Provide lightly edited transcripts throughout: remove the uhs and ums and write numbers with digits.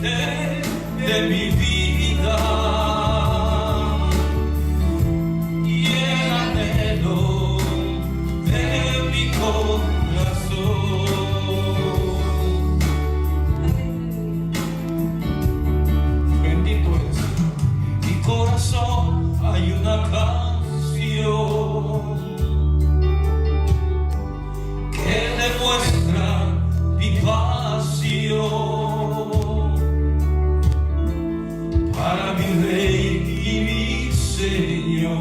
fuente de mi vida y el anhelo de mi corazón. Bendito es mi corazón, hay una canción que demuestra mi pasión para mi Rey y mi Señor,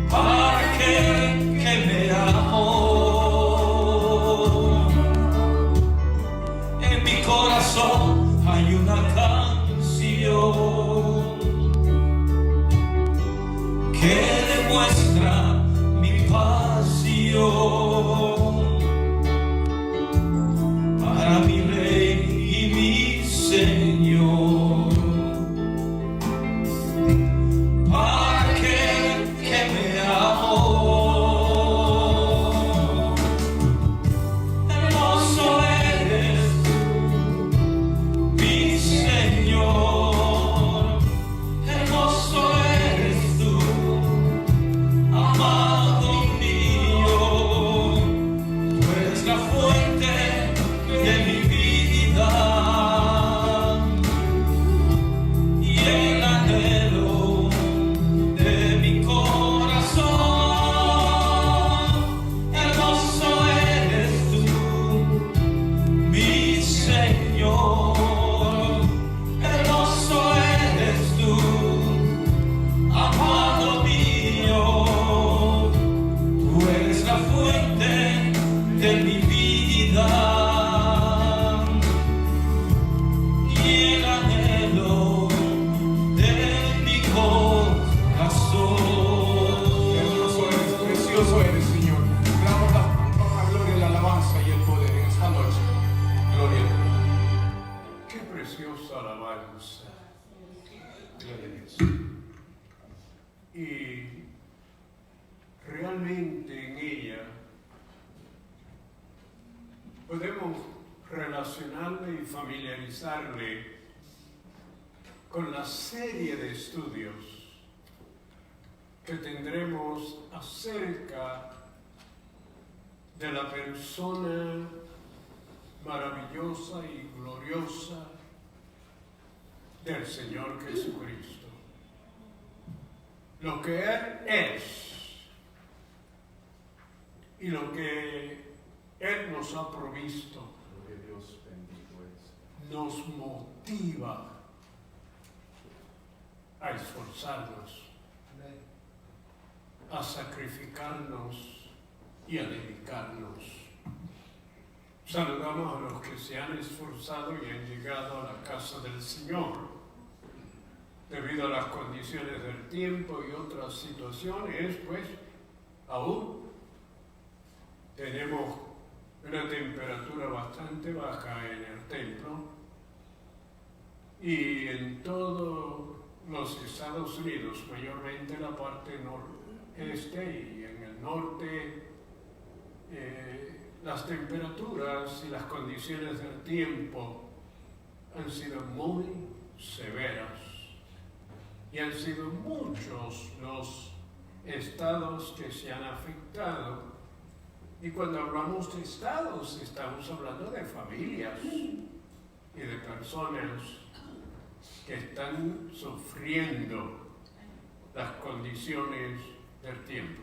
para aquel que me amó. En mi corazón hay una canción que demuestra mi pasión para mi Rey y mi Señor, para aquel que me amó. Hermoso eres, mi Señor, hermoso eres tú, amado mío. Tú eres la fuente de mi vida y el anhelo de mi corazón. Hermoso eres tú, mi Señor, hermoso eres tú, amado mío. Tú eres la fuente de mi vida y el anhelo de mi corazón. Precioso eres, Señor. Te damos la gloria, la alabanza y el poder en esta noche. Gloria a Dios. Qué preciosa alabanza. Gloria a Dios. Y realmente en ella podemos relacionarle y familiarizarle con la serie de estudios que tendremos acerca de la persona maravillosa y gloriosa del Señor Jesucristo. Lo que Él es y lo que Él nos ha provisto nos motiva a esforzarnos, a sacrificarnos y a dedicarnos. Saludamos a los que se han esforzado y han llegado a la casa del Señor. Debido a las condiciones del tiempo y otras situaciones, pues, aún tenemos una temperatura bastante baja en el templo y en todos los Estados Unidos, mayormente en la parte noreste y en el norte, las temperaturas y las condiciones del tiempo han sido muy severas y han sido muchos los estados que se han afectado. Y cuando hablamos de estados, estamos hablando de familias y de personas que están sufriendo las condiciones del tiempo.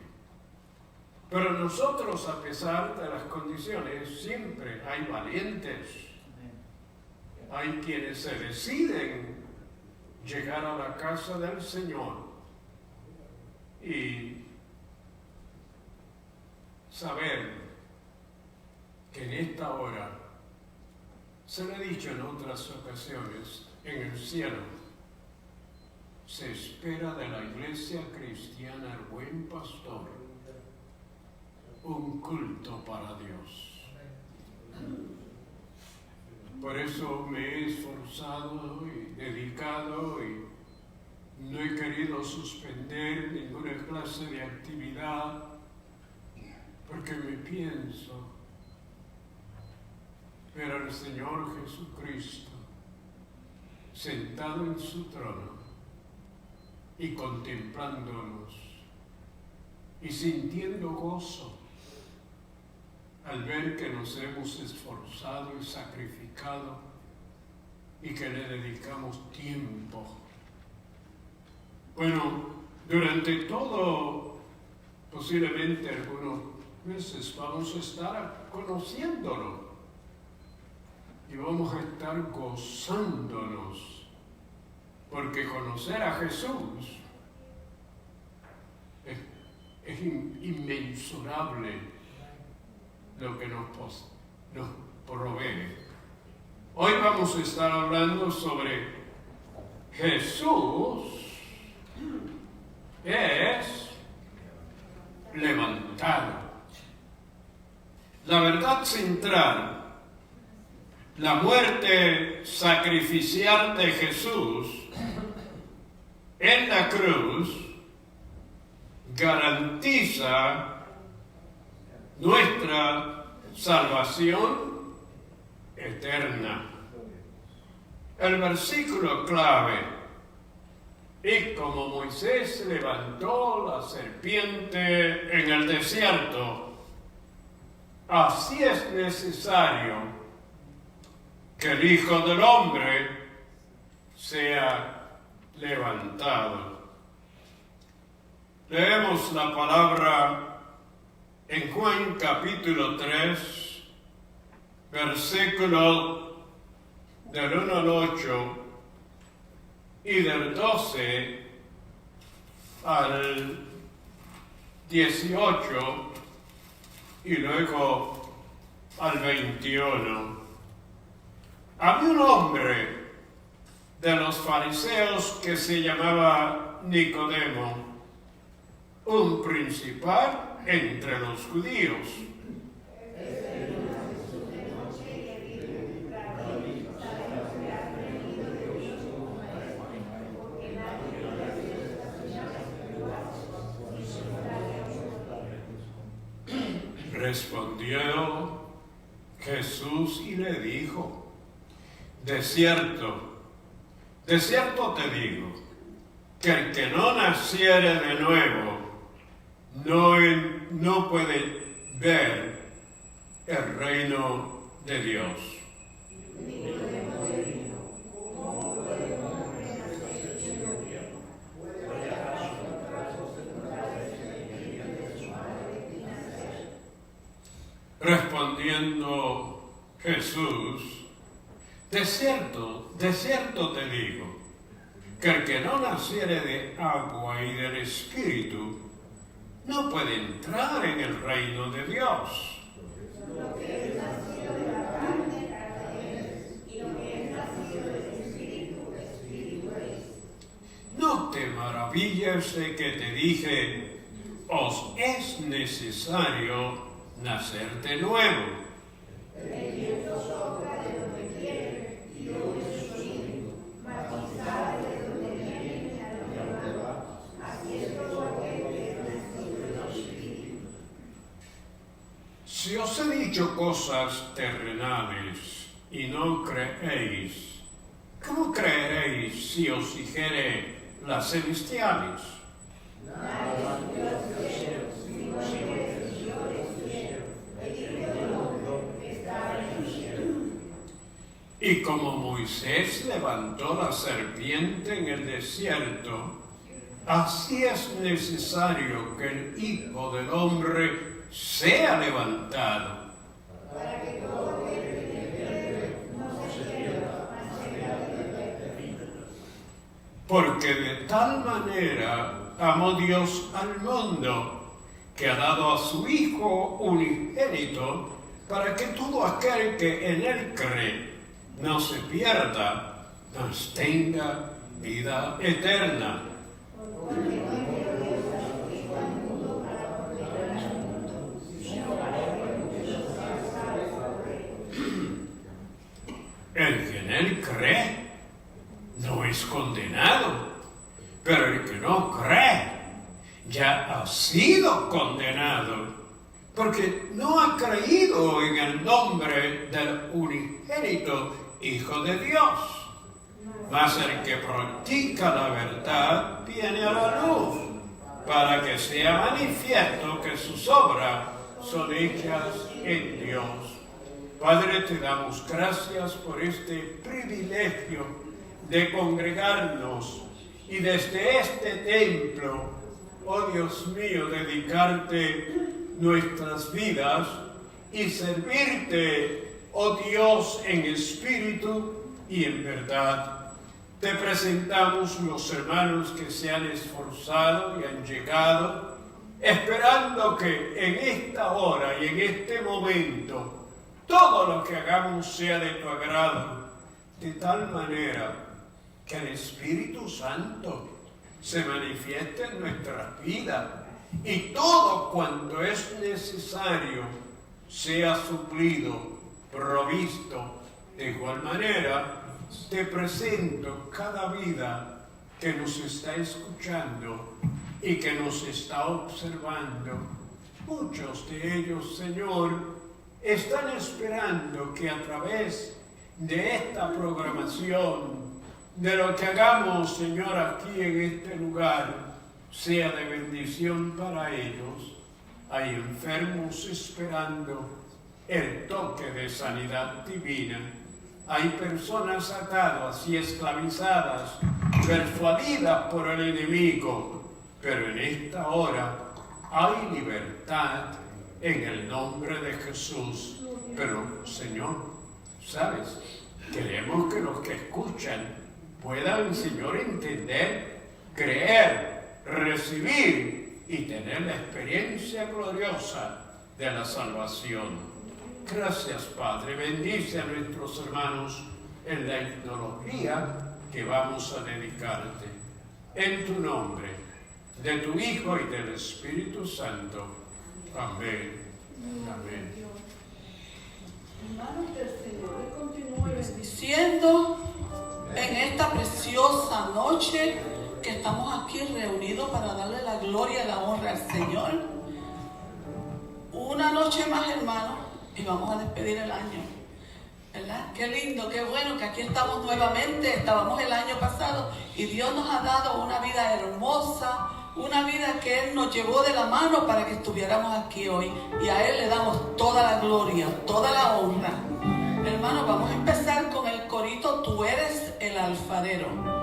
Pero nosotros, a pesar de las condiciones, siempre hay valientes. Hay quienes se deciden llegar a la casa del Señor y saber que en esta hora, se lo he dicho en otras ocasiones, en el cielo se espera de la iglesia cristiana El Buen Pastor un culto para Dios. Por eso me he esforzado y dedicado y no he querido suspender ninguna clase de actividad, porque me pienso ver al Señor Jesucristo sentado en su trono y contemplándonos y sintiendo gozo al ver que nos hemos esforzado y sacrificado y que le dedicamos tiempo. Bueno, durante todo, posiblemente algunos meses, vamos a estar conociéndolo y vamos a estar gozándonos, porque conocer a Jesús es inmensurable lo que nos provee. Hoy vamos a estar hablando sobre Jesús es levantado. La verdad central, la muerte sacrificial de Jesús en la cruz garantiza nuestra salvación eterna. El versículo clave: y como Moisés levantó la serpiente en el desierto, así es necesario que el Hijo del Hombre sea levantado. Leemos la palabra en Juan capítulo 3, versículo del 1 al 8 y del 12 al 18 y luego al 21. Había un hombre de los fariseos que se llamaba Nicodemo, un principal entre los judíos. Respondió Jesús y le dijo: de cierto te digo, que el que no naciere de nuevo no puede ver el reino de Dios. Respondiendo Jesús: de cierto te digo, que el que no naciere de agua y del Espíritu no puede entrar en el reino de Dios. Lo que es nacido de la carne, carne es, y lo que es nacido del Espíritu, Espíritu es. No te maravilles de que te dije: os es necesario nacer de nuevo. El viento sopla de donde quiere y oye su sonido, mas no sabe de dónde viene ni a dónde va. Así es todo aquel que es nacido del Espíritu. Si os he dicho cosas terrenales y no creéis, ¿cómo creeréis si os dijere las celestiales? Nadie subió al cielo, sino el que descendió del cielo, el Hijo del Hombre que está en el cielo. Y como Moisés levantó la serpiente en el desierto, así es necesario que el Hijo del Hombre sea levantado, para que todo el que cree no se pierda, mas tenga vida eterna. Porque de tal manera amó Dios al mundo, que ha dado a su Hijo unigénito, para que todo aquel que en él cree no se pierda, mas tenga vida eterna. El que en él cree no es condenado, pero el que no cree ya ha sido condenado, porque no ha creído en el nombre del unigénito Hijo de Dios. Mas el que practica la verdad viene a la luz, para que sea manifiesto que sus obras son hechas en Dios. Padre, te damos gracias por este privilegio de congregarnos y desde este templo, oh Dios mío, dedicarte nuestras vidas y servirte, oh Dios, en espíritu y en verdad. Te presentamos los hermanos que se han esforzado y han llegado, esperando que en esta hora y en este momento todo lo que hagamos sea de tu agrado, de tal manera que el Espíritu Santo se manifieste en nuestras vidas y todo cuanto es necesario sea suplido, provisto. De igual manera, te presento cada vida que nos está escuchando y que nos está observando. Muchos de ellos, Señor, están esperando que a través de esta programación, de lo que hagamos, Señor, aquí en este lugar, sea de bendición para ellos. Hay enfermos esperando el toque de sanidad divina. Hay personas atadas y esclavizadas, persuadidas por el enemigo, pero en esta hora hay libertad en el nombre de Jesús. Pero, Señor, ¿sabes? Queremos que los que escuchan puedan, Señor, entender, creer, recibir y tener la experiencia gloriosa de la salvación. Gracias, Padre. Bendice a nuestros hermanos en la etnología que vamos a dedicarte. En tu nombre, de tu Hijo y del Espíritu Santo. Amén. Amén. Hermanos, que el Señor les continúe bendiciendo en esta preciosa noche que estamos aquí reunidos para darle la gloria y la honra al Señor. Una noche más, hermanos, y vamos a despedir el año, ¿verdad? Qué lindo, qué bueno que aquí estamos nuevamente. Estábamos el año pasado y Dios nos ha dado una vida hermosa, una vida que Él nos llevó de la mano para que estuviéramos aquí hoy, y a Él le damos toda la gloria, toda la honra. Hermanos, vamos a empezar con el corito Tú eres el alfarero.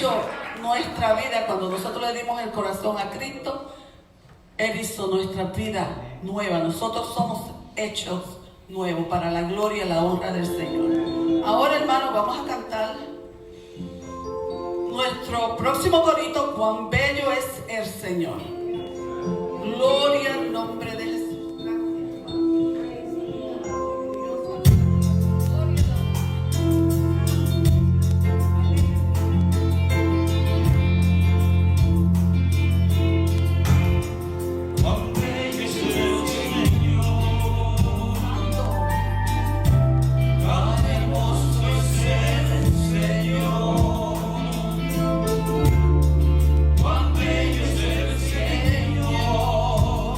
hizo nuestra vida cuando nosotros le dimos el corazón a Cristo. Él hizo nuestra vida nueva. Nosotros somos hechos nuevos para la gloria y la honra del Señor. Ahora, hermanos, vamos a cantar nuestro próximo corito, Cuán bello es el Señor. Gloria al nombre de Jesús. Cuán bello es el Señor, cuán hermoso es el Señor, cuán bello es el Señor.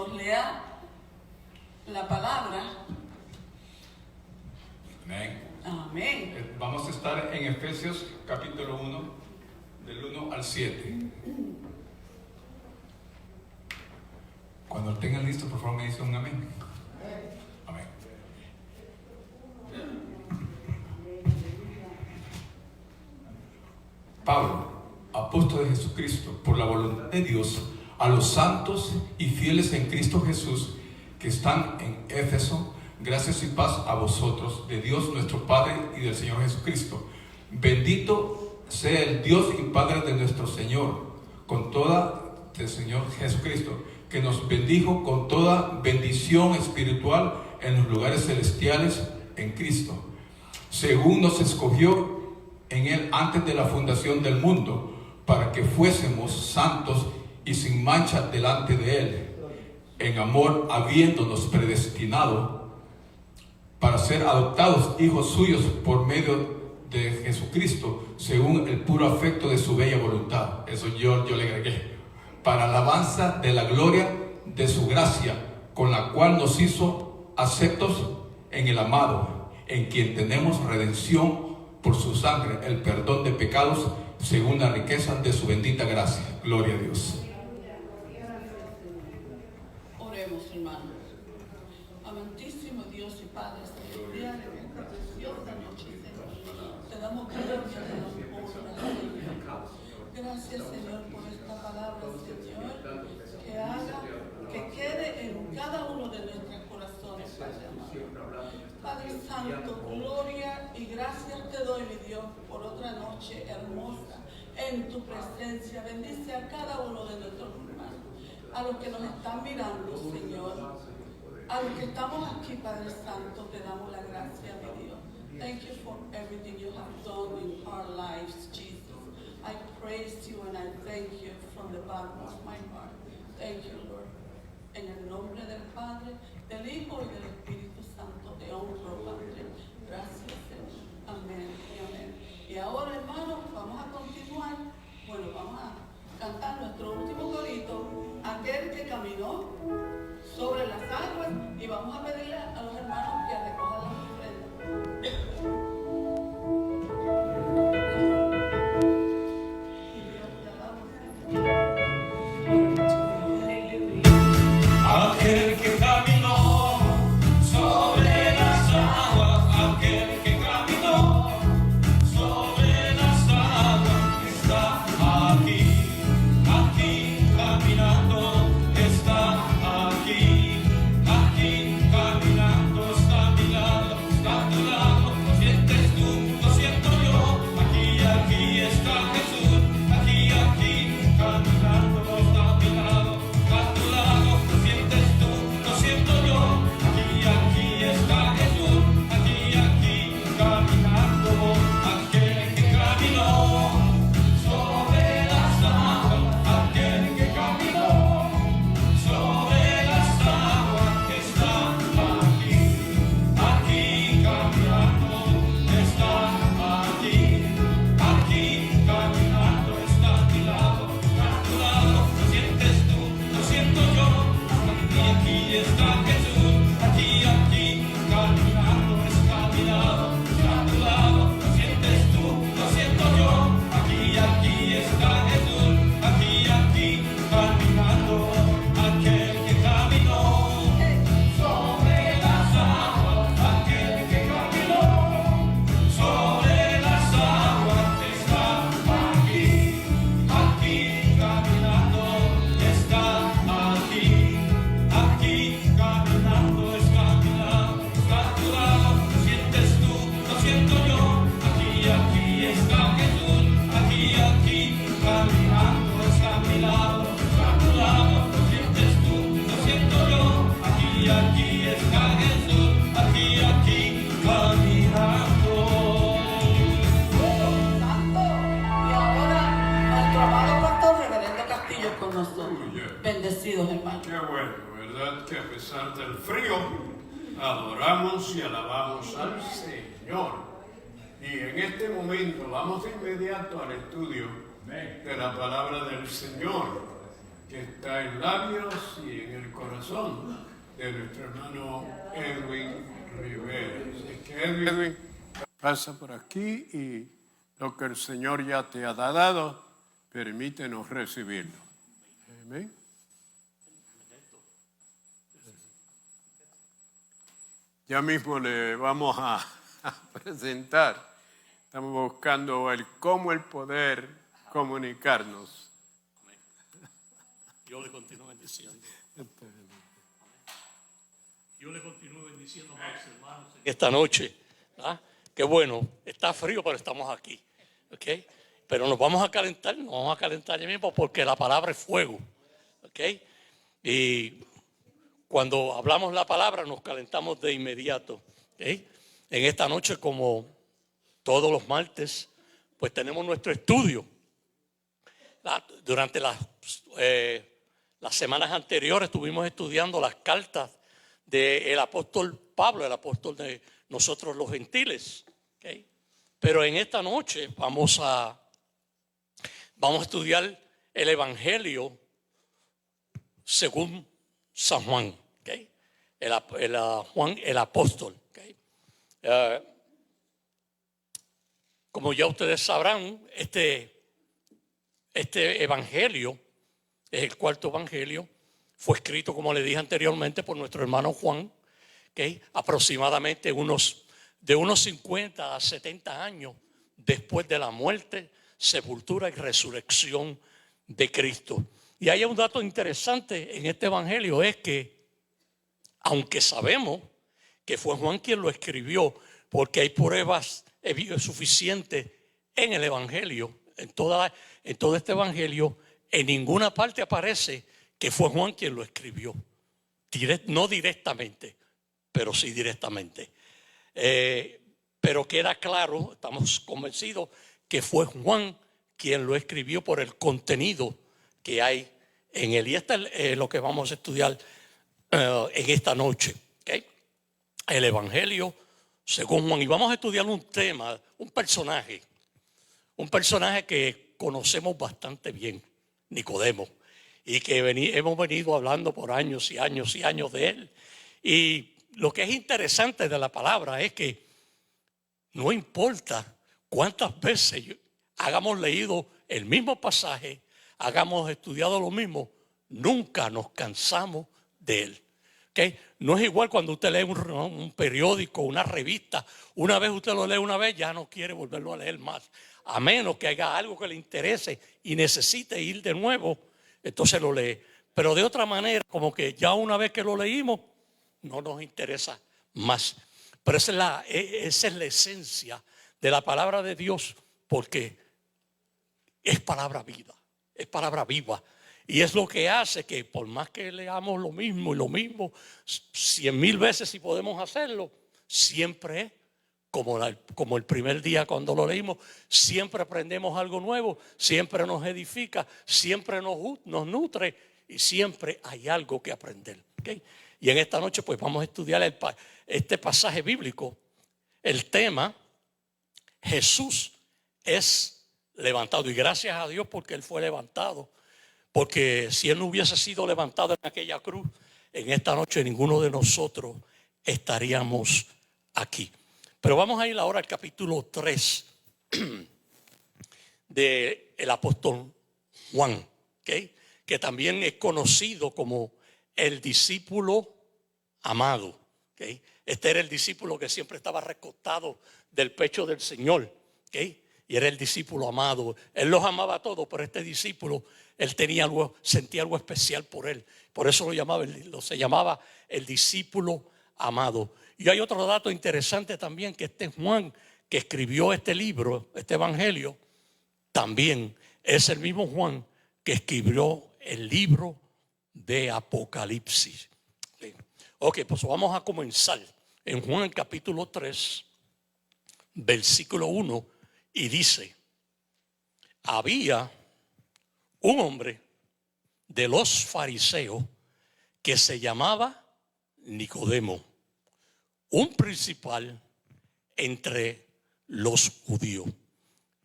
nos lea la palabra. Amén. Amén. Vamos a estar en Efesios capítulo 1, del 1 al 7. Cuando tengan listo, por favor, me dicen un amén. Amén. Pablo, apóstol de Jesucristo, por la voluntad de Dios, a los santos y fieles en Cristo Jesús que están en Éfeso, gracias y paz a vosotros, de Dios nuestro Padre y del Señor Jesucristo. Bendito sea el Dios y Padre de nuestro Señor, del Señor Jesucristo, que nos bendijo con toda bendición espiritual en los lugares celestiales en Cristo, según nos escogió en Él antes de la fundación del mundo, para que fuésemos santos y sin mancha delante de Él, en amor habiéndonos predestinado para ser adoptados hijos suyos por medio de Jesucristo, según el puro afecto de su bella voluntad. Eso yo le agregué, para alabanza de la gloria de su gracia, con la cual nos hizo aceptos en el amado, en quien tenemos redención por su sangre, el perdón de pecados, según la riqueza de su bendita gracia. Gloria a Dios. Oremos, hermanos. Amantísimo Dios y Padre celestial, en esta preciosa noche, Señor, te damos gloria, te damos honra, Señor. Gracias, Señor, por esta palabra, Señor, que haga, que quede en cada uno de nuestros corazones, Padre amado. Padre Santo, gloria y gracias te doy, mi Dios, por otra noche hermosa en tu presencia. Bendice a cada uno de nuestros hermanos, a los que nos están mirando, Señor, a los que estamos aquí, Padre Santo, te damos la gracia, mi Dios. Thank you for everything you have done in our lives, Jesus. I praise you and I thank you from the bottom of my heart. Thank you, Lord. En el nombre del Padre, del Hijo y del Espíritu Santo, te honro, Padre. Gracias, Señor. Amén y amén. Y ahora, hermanos, vamos a continuar. Bueno, vamos a cantar nuestro último corito, aquel que caminó sobre las aguas, y vamos a pedirle a los hermanos que recojan las ofrendas. Aquel que caminó sobre las aguas, aquel que caminó sobre las aguas, está aquí, aquí caminando, está aquí, aquí caminando, está a mi lado, está a tu lado. Lo sientes tú, lo siento yo, aquí está Jesús, aquí caminando, está a mi lado, está a tu lado. Lo sientes tú, lo siento yo, aquí está Jesús, aquí caminando. Aquel que caminó sobre las aguas, aquel que caminó sobre las aguas, está aquí caminando, está aquí caminando, está a mi lado, está a tu lado. Lo sientes tú, lo siento yo, aquí está Jesús, aquí caminando, está a mi lado, está a tu lado. Lo sientes tú, lo siento yo, aquí está Jesús, aquí caminando. Aquel que caminó sobre las aguas, aquel que caminó sobre las aguas, está aquí caminando, está aquí caminando, está a mi lado, está a tu lado. Lo sientes tú, lo siento yo, aquí está Jesús, aquí caminando, está a mi lado, está a tu lado. Lo sientes tú, lo siento yo, aquí está Jesús, aquí caminando. Santo. Y ahora nuestro amado pastor Reverendo Castillo es con nosotros. Bendecidos, hermanos. Qué bueno, ¿verdad? Que a pesar del frío, adoramos y alabamos al Señor. Y en este momento vamos de inmediato al estudio de la palabra del Señor. que está en labios y en el corazón de nuestro hermano Edwin Rivera. Así que Edwin, pasa por aquí y lo que el Señor ya te ha dado, permítenos recibirlo. Amén. Ya mismo le vamos a presentar. Estamos buscando cómo el poder comunicarnos. Yo le continúo bendiciendo. Yo le continúo bendiciendo a los hermanos esta noche. ¿Ah? Qué bueno, está frío, pero estamos aquí. ¿Okay? Pero nos vamos a calentar ya mismo porque la palabra es fuego. ¿Okay? Y cuando hablamos la palabra nos calentamos de inmediato. ¿Okay? En esta noche, como todos los martes, pues tenemos nuestro estudio. Durante las semanas anteriores estuvimos estudiando las cartas del apóstol Pablo, el apóstol de nosotros los gentiles. ¿Okay? Pero en esta noche vamos a estudiar el Evangelio según San Juan. ¿Okay? Juan el apóstol. ¿Okay? Como ya ustedes sabrán, este evangelio es el cuarto evangelio. Fue escrito, como le dije anteriormente, por nuestro hermano Juan, ¿okay? Aproximadamente de unos 50 a 70 años después de la muerte, sepultura y resurrección de Cristo. Y hay un dato interesante en este evangelio, es que aunque sabemos que fue Juan quien lo escribió, porque hay pruebas suficientes en el evangelio, en todo este evangelio, en ninguna parte aparece que fue Juan quien lo escribió. No directamente, pero sí directamente. Pero queda claro, estamos convencidos que fue Juan quien lo escribió por el contenido que hay en él. Y esto es lo que vamos a estudiar en esta noche. ¿Okay? El evangelio según Juan. Y vamos a estudiar un tema, un personaje que conocemos bastante bien, Nicodemo, y que hemos venido hablando por años y años y años de él. Y lo que es interesante de la palabra es que no importa cuántas veces hayamos leído el mismo pasaje, hayamos estudiado lo mismo, nunca nos cansamos de él. ¿Okay? No es igual cuando usted lee un periódico, una revista. Una vez usted lo lee una vez, ya no quiere volverlo a leer más. A menos que haya algo que le interese y necesite ir de nuevo, entonces lo lee. Pero de otra manera, como que ya una vez que lo leímos, no nos interesa más. Pero esa es la esencia de la palabra de Dios, porque es palabra viva, es palabra viva. Y es lo que hace que por más que leamos lo mismo y lo mismo 100,000 veces, si podemos hacerlo, siempre como el primer día cuando lo leímos, siempre aprendemos algo nuevo, siempre nos edifica, siempre nos nutre y siempre hay algo que aprender. ¿Okay? Y en esta noche pues vamos a estudiar este pasaje bíblico. El tema, Jesús es levantado, y gracias a Dios porque Él fue levantado. Porque si Él no hubiese sido levantado en aquella cruz, en esta noche ninguno de nosotros estaríamos aquí. Pero vamos a ir ahora al capítulo 3 del apóstol Juan, ¿okay? Que también es conocido como el discípulo amado. ¿Okay? Este era el discípulo que siempre estaba recostado del pecho del Señor. ¿Okay? Y era el discípulo amado. Él los amaba a todos, pero este discípulo, él sentía algo especial por él. Por eso se llamaba el discípulo amado. Y hay otro dato interesante también, que este Juan que escribió este libro, este evangelio, también es el mismo Juan que escribió el libro de Apocalipsis. Ok, pues vamos a comenzar en Juan capítulo 3, versículo 1. Y dice, había un hombre de los fariseos que se llamaba Nicodemo, un principal entre los judíos.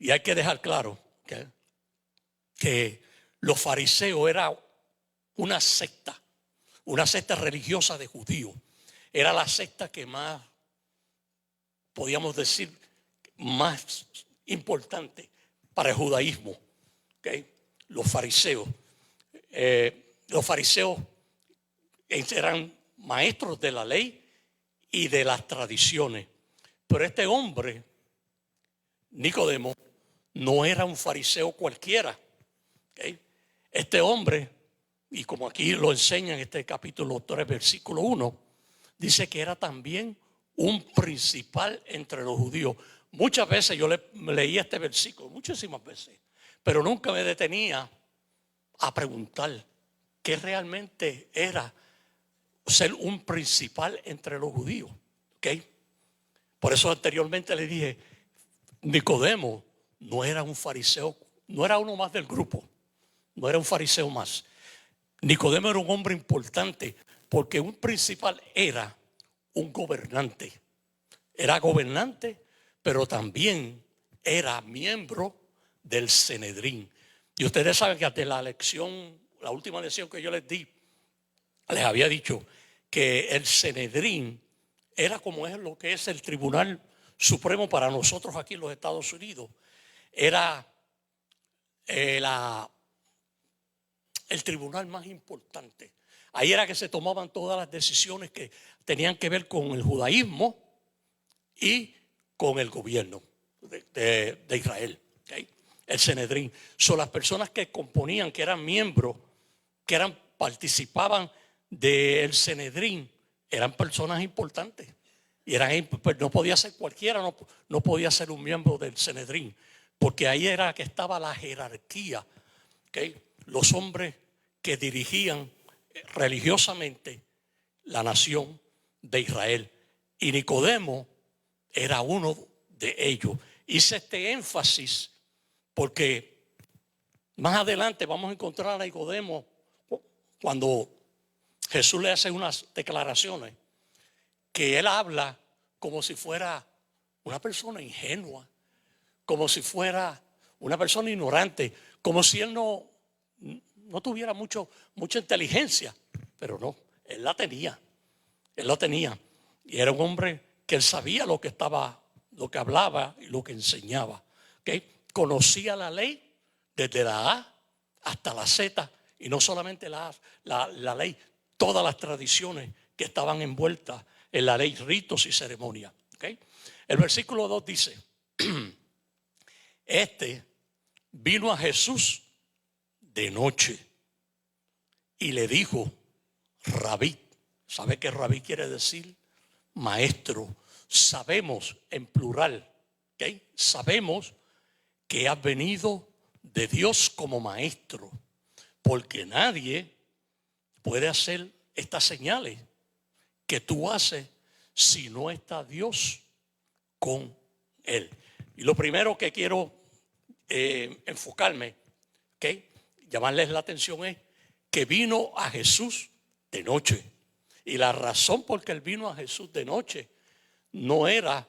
Y hay que dejar claro que los fariseos era una secta religiosa de judíos. Era la secta que más, podríamos decir, más importante para el judaísmo. ¿Okay? Los fariseos. Los fariseos eran maestros de la ley y de las tradiciones. Pero este hombre, Nicodemo, no era un fariseo cualquiera. ¿Okay? Este hombre, y como aquí lo enseña en este capítulo 3, versículo 1, dice que era también un principal entre los judíos. Muchas veces yo leí este versículo, muchísimas veces, pero nunca me detenía a preguntar qué realmente era ser un principal entre los judíos. ¿Okay? Por eso anteriormente le dije, Nicodemo no era un fariseo, no era uno más del grupo, no era un fariseo más. Nicodemo era un hombre importante porque un principal era un gobernante. Era gobernante, pero también era miembro del Sanedrín. Y ustedes saben que ante la última lección que yo les di, les había dicho que el Sanedrín era como es lo que es el Tribunal Supremo para nosotros aquí en los Estados Unidos. Era el tribunal más importante. Ahí era que se tomaban todas las decisiones que tenían que ver con el judaísmo y con el gobierno de Israel. ¿Okay? El Sanedrín. Son las personas que componían, que eran miembros, participaban del Sanedrín, eran personas importantes. Y no podía ser cualquiera, no podía ser un miembro del Sanedrín, porque ahí era que estaba la jerarquía. ¿Okay? Los hombres que dirigían religiosamente la nación de Israel. Y Nicodemo era uno de ellos. Hice este énfasis porque más adelante vamos a encontrar a Nicodemo cuando Jesús le hace unas declaraciones que él habla como si fuera una persona ingenua, como si fuera una persona ignorante, como si él no tuviera mucha inteligencia, pero no, él la tenía. Y era un hombre que él sabía lo que hablaba y lo que enseñaba. ¿Okay? Conocía la ley desde la A hasta la Z, y no solamente la ley, todas las tradiciones que estaban envueltas en la ley, ritos y ceremonias. ¿Okay? El versículo 2 dice, este vino a Jesús de noche y le dijo, Rabí. ¿Sabe qué Rabí quiere decir? Maestro. Sabemos en plural, ¿okay? Sabemos que has venido de Dios como maestro, porque nadie puede hacer estas señales que tú haces si no está Dios con él. Y lo primero que quiero enfocarme, ¿okay? Llamarles la atención es que vino a Jesús de noche. Y la razón por que él vino a Jesús de noche no era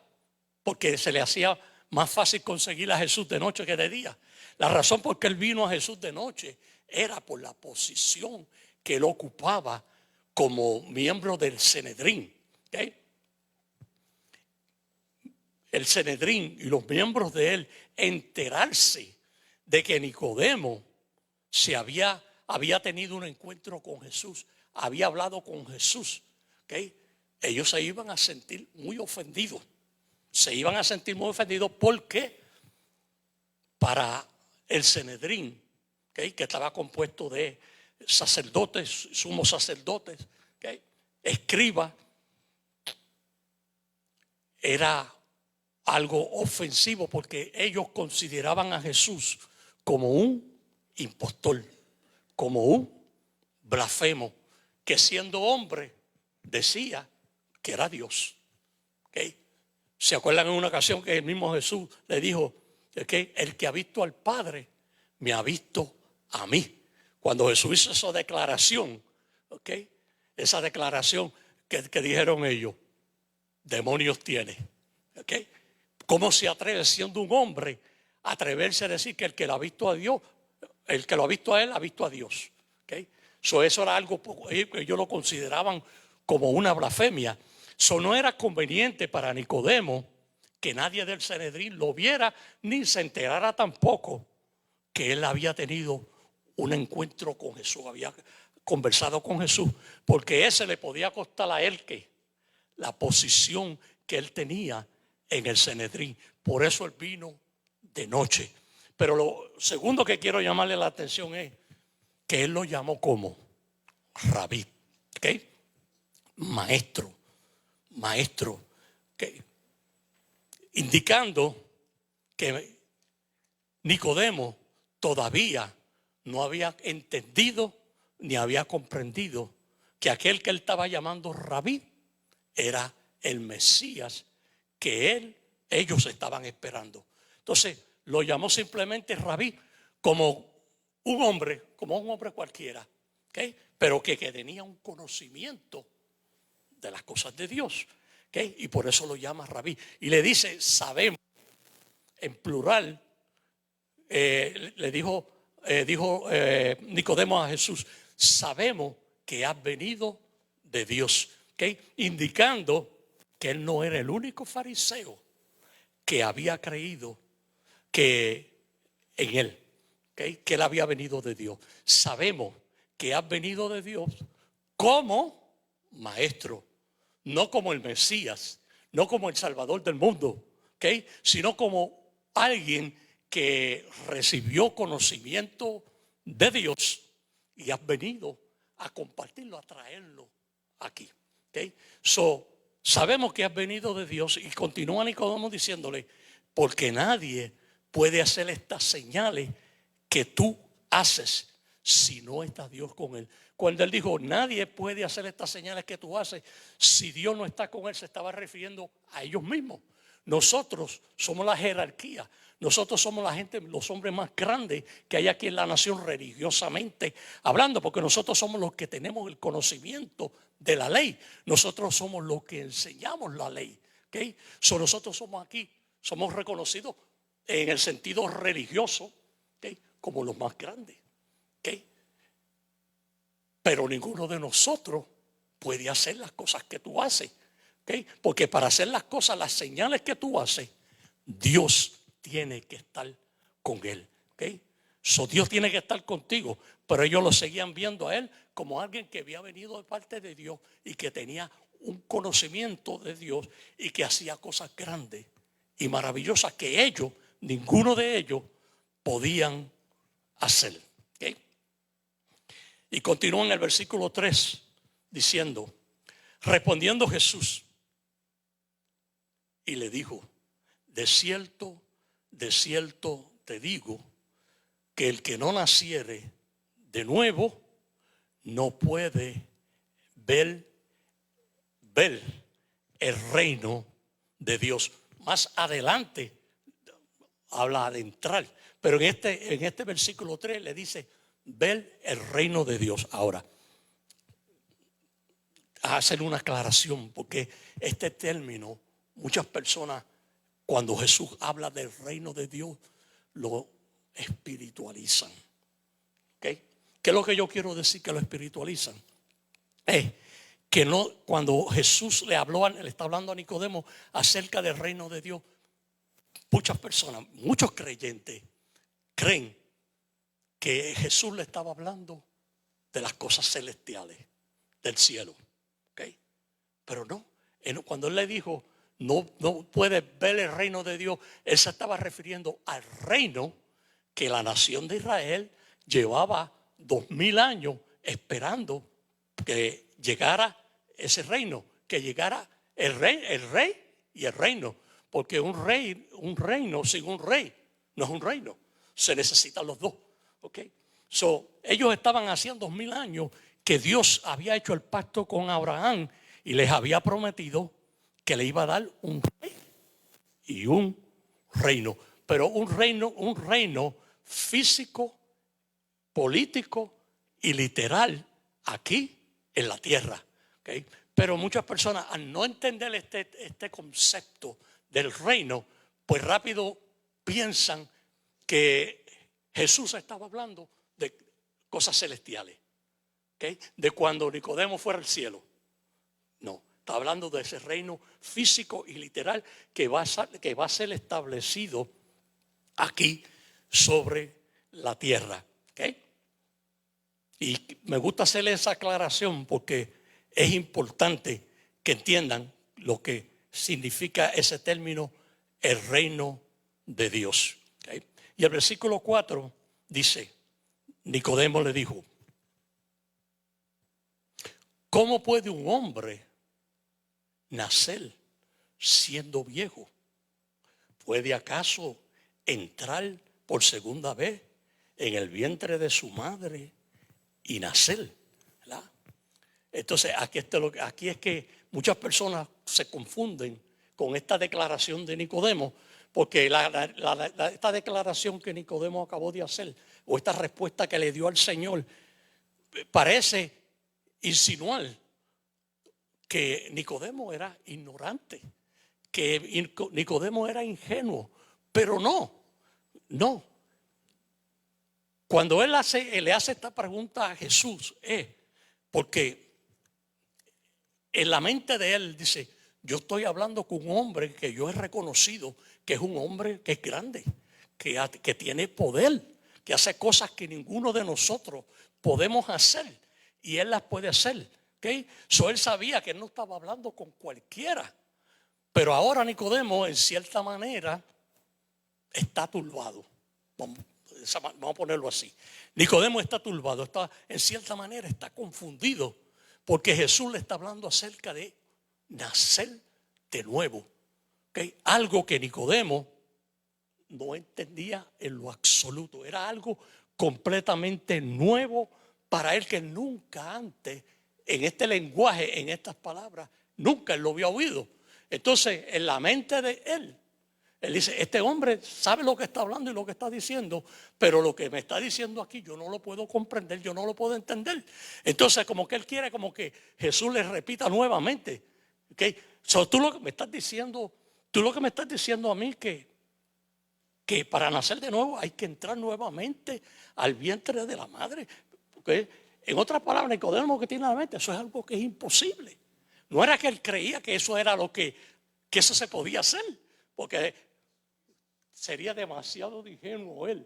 porque se le hacía más fácil conseguir a Jesús de noche que de día. La razón por que él vino a Jesús de noche era por la posición que él ocupaba como miembro del Sanedrín. ¿Okay? El Sanedrín y los miembros de él enterarse de que Nicodemo había tenido un encuentro con Jesús, había hablado con Jesús. ¿Okay? Ellos se iban a sentir muy ofendidos. Porque para el Sanedrín, ¿okay? Que estaba compuesto de sacerdotes, sumos sacerdotes, ¿okay? Escribas, era algo ofensivo porque ellos consideraban a Jesús como un impostor, como un blasfemo, que siendo hombre decía que era Dios. ¿Okay? ¿Se acuerdan en una ocasión que el mismo Jesús le dijo, ¿okay? El que ha visto al Padre me ha visto a mí? Cuando Jesús hizo esa declaración, ¿okay? Esa declaración que dijeron ellos, demonios tiene. ¿Okay? ¿Cómo se atreve siendo un hombre a atreverse a decir que el que lo ha visto a Dios, el que lo ha visto a él, ha visto a Dios? ¿Okay? Eso era algo que ellos lo consideraban como una blasfemia. Eso no era conveniente para Nicodemo que nadie del Sanedrín lo viera ni se enterara tampoco que él había tenido un encuentro con Jesús, había conversado con Jesús, porque ese le podía costar a él que la posición que él tenía en el Sanedrín. Por eso él vino de noche. Pero lo segundo que quiero llamarle la atención es que él lo llamó como rabí, ¿ok? Maestro, ¿ok? Indicando que Nicodemo todavía no había entendido ni había comprendido que aquel que él estaba llamando rabí era el Mesías que ellos estaban esperando. Entonces lo llamó simplemente rabí, como un hombre cualquiera, ¿okay? Pero que tenía un conocimiento de las cosas de Dios, ¿okay? Y por eso lo llama rabí. Y le dice, sabemos, en plural, dijo Nicodemo a Jesús, sabemos que has venido de Dios, ¿okay? Indicando que él no era el único fariseo que había creído que en él, ¿okay? Que él había venido de Dios. Sabemos que has venido de Dios como maestro, no como el Mesías, no como el Salvador del mundo, ¿okay? Sino como alguien que recibió conocimiento de Dios y has venido a compartirlo, a traerlo aquí, ¿okay? Sabemos que has venido de Dios, y continúa Nicodemo diciéndole, porque nadie puede hacer estas señales que tú haces si no está Dios con él. Cuando él dijo, nadie puede hacer estas señales que tú haces si Dios no está con él, se estaba refiriendo a ellos mismos. Nosotros somos la jerarquía. Nosotros somos la gente, los hombres más grandes que hay aquí en la nación religiosamente hablando, porque nosotros somos los que tenemos el conocimiento de la ley. Nosotros somos los que enseñamos la ley, ¿okay? Nosotros somos aquí, somos reconocidos en el sentido religioso, ¿okay? Como los más grandes, ¿okay? Pero ninguno de nosotros puede hacer las cosas que tú haces, ¿okay? Porque para hacer las cosas, las señales que tú haces, Dios tiene que estar con él, ¿okay? Dios tiene que estar contigo, pero ellos lo seguían viendo a él como alguien que había venido de parte de Dios y que tenía un conocimiento de Dios y que hacía cosas grandes y maravillosas que ellos, ninguno de ellos, podían hacer, ¿okay? Y continúa en el versículo 3 diciendo, respondiendo Jesús y le dijo, de cierto te digo que el que no naciere de nuevo no puede ver el reino de Dios. Más adelante habla de entrar, pero en este versículo 3 le dice ver el reino de Dios. Ahora, a hacer una aclaración, porque este término, muchas personas cuando Jesús habla del reino de Dios lo espiritualizan, ¿okay? ¿Qué es lo que yo quiero decir que lo espiritualizan? Es que no, cuando Jesús le está hablando a Nicodemo acerca del reino de Dios, muchas personas, muchos creyentes creen que Jesús le estaba hablando de las cosas celestiales, del cielo, ¿okay? Pero no, cuando él le dijo no puedes ver el reino de Dios, él se estaba refiriendo al reino que la nación de Israel llevaba 2000 años esperando que llegara ese reino, que llegara el rey y el reino, porque un reino sin un rey no es un reino, se necesitan los dos, ¿okay? Ellos estaban haciendo 2000 años que Dios había hecho el pacto con Abraham y les había prometido que le iba a dar un rey y un reino, pero un reino físico, político y literal aquí en la tierra, ¿okay? Pero muchas personas, al no entender este concepto del reino, pues rápido piensan que Jesús estaba hablando de cosas celestiales, ¿ok? De cuando Nicodemo fuera al cielo. No, está hablando de ese reino físico y literal que va a ser establecido aquí sobre la tierra. ¿Ok? Y me gusta hacerle esa aclaración porque es importante que entiendan lo que significa ese término, el reino de Dios. ¿Ok? Y el versículo 4 dice, Nicodemo le dijo, ¿cómo puede un hombre nacer siendo viejo? ¿Puede acaso entrar por segunda vez en el vientre de su madre y nacer? ¿Verdad? Entonces aquí es que muchas personas se confunden con esta declaración de Nicodemo, porque esta declaración que Nicodemo acabó de hacer, o esta respuesta que le dio al Señor, parece insinuar que Nicodemo era ignorante, que Nicodemo era ingenuo, pero no. Cuando él le hace esta pregunta a Jesús, porque en la mente de él dice, yo estoy hablando con un hombre que yo he reconocido que es un hombre que es grande, que tiene poder, que hace cosas que ninguno de nosotros podemos hacer y él las puede hacer. ¿Okay? Él sabía que él no estaba hablando con cualquiera, pero ahora Nicodemo en cierta manera está turbado. Vamos a ponerlo así. Nicodemo está turbado, en cierta manera está confundido, porque Jesús le está hablando acerca de nacer de nuevo. ¿Okay? Algo que Nicodemo no entendía en lo absoluto. Era algo completamente nuevo para él, que nunca antes, en este lenguaje, en estas palabras, nunca él lo había oído. Entonces, en la mente de él dice, este hombre sabe lo que está hablando y lo que está diciendo, pero lo que me está diciendo aquí yo no lo puedo comprender, yo no lo puedo entender. Entonces, como que él quiere como que Jesús le repita nuevamente. ¿Okay? Tú lo que me estás diciendo a mí que para nacer de nuevo hay que entrar nuevamente al vientre de la madre. Porque en otras palabras, Nicodemo, que tiene en la mente, eso es algo que es imposible. No era que él creía que eso era que eso se podía hacer, porque sería demasiado ingenuo él.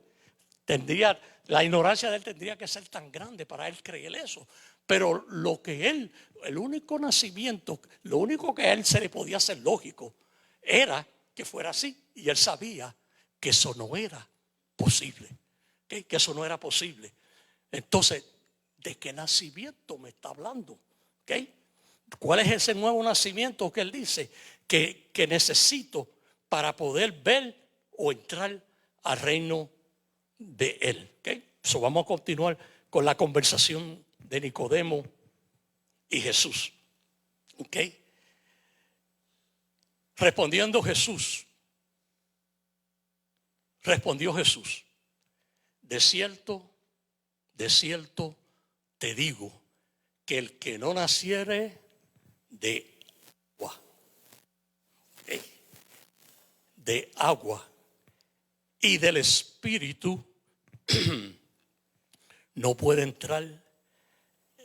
La ignorancia de él tendría que ser tan grande para él creer eso. Pero el único nacimiento, lo único que a él se le podía hacer lógico era que fuera así. Y él sabía que eso no era posible. ¿Okay? Que eso no era posible. Entonces, ¿de qué nacimiento me está hablando? ¿Okay? ¿Cuál es ese nuevo nacimiento que él dice que necesito para poder ver o entrar al reino de él? ¿Okay? So vamos a continuar con la conversación de Nicodemo y Jesús. ¿Okay? Respondió Jesús, de cierto te digo, que el que no naciere de agua, ¿okay?, de agua y del Espíritu, no puede entrar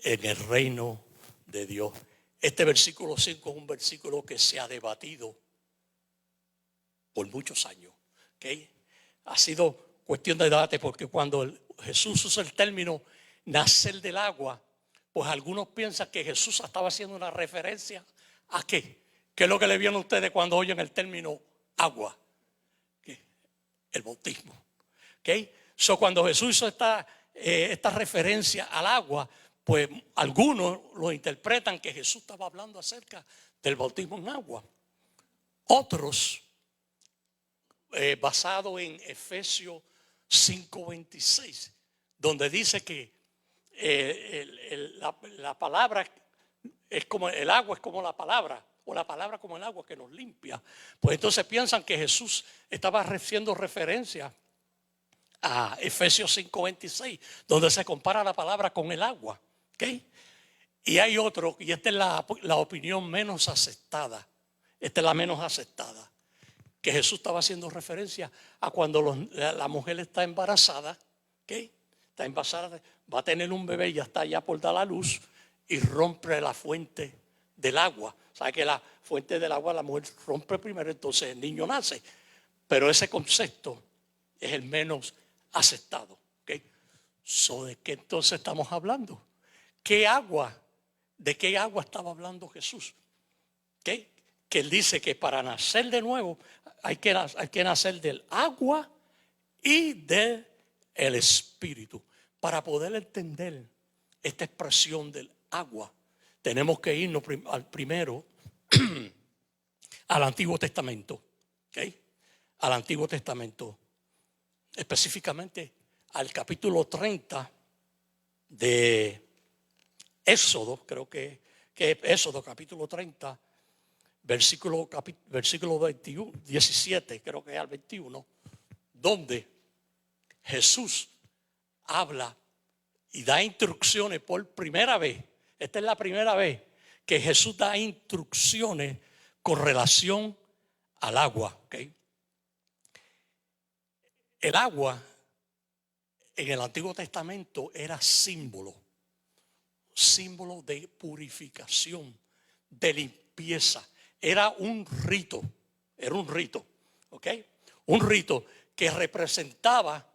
en el reino de Dios. Este versículo 5 es un versículo que se ha debatido por muchos años. ¿Okay? Ha sido cuestión de debate, porque cuando Jesús usa el término nacer del agua, pues algunos piensan que Jesús estaba haciendo una referencia a ¿qué? ¿Qué es lo que le viene a ustedes cuando oyen el término agua? ¿Qué? El bautismo. ¿Okay? So, cuando Jesús hizo esta referencia al agua, pues algunos lo interpretan que Jesús estaba hablando acerca del bautismo en agua. Otros, basado en Efesios 5:26, donde dice que la palabra es como el agua, es como la palabra, o la palabra como el agua que nos limpia. Pues entonces piensan que Jesús estaba haciendo referencia a Efesios 5:26, donde se compara la palabra con el agua. ¿Okay? Y hay otro, y esta es la opinión menos aceptada. Esta es la menos aceptada, que Jesús estaba haciendo referencia a cuando la mujer está embarazada. ¿Okay? Está va a tener un bebé y ya está ya por dar la luz y rompe la fuente del agua. Sabe que la fuente del agua la mujer rompe primero, entonces el niño nace. Pero ese concepto es el menos aceptado. ¿Okay? ¿De qué entonces estamos hablando? ¿Qué agua? ¿De qué agua estaba hablando Jesús? ¿Okay? Que él dice que para nacer de nuevo hay que nacer del agua y del Espíritu. Para poder entender esta expresión del agua, tenemos que irnos primero al Antiguo Testamento. ¿Okay? Al Antiguo Testamento, específicamente al capítulo 30 de Éxodo, creo que es Éxodo capítulo 30, versículo 21, 17, creo que es al 21, donde Jesús habla y da instrucciones por primera vez. Esta es la primera vez que Jesús da instrucciones con relación al agua. ¿Okay? El agua en el Antiguo Testamento era símbolo de purificación, de limpieza. Era un rito, ¿ok? Un rito que representaba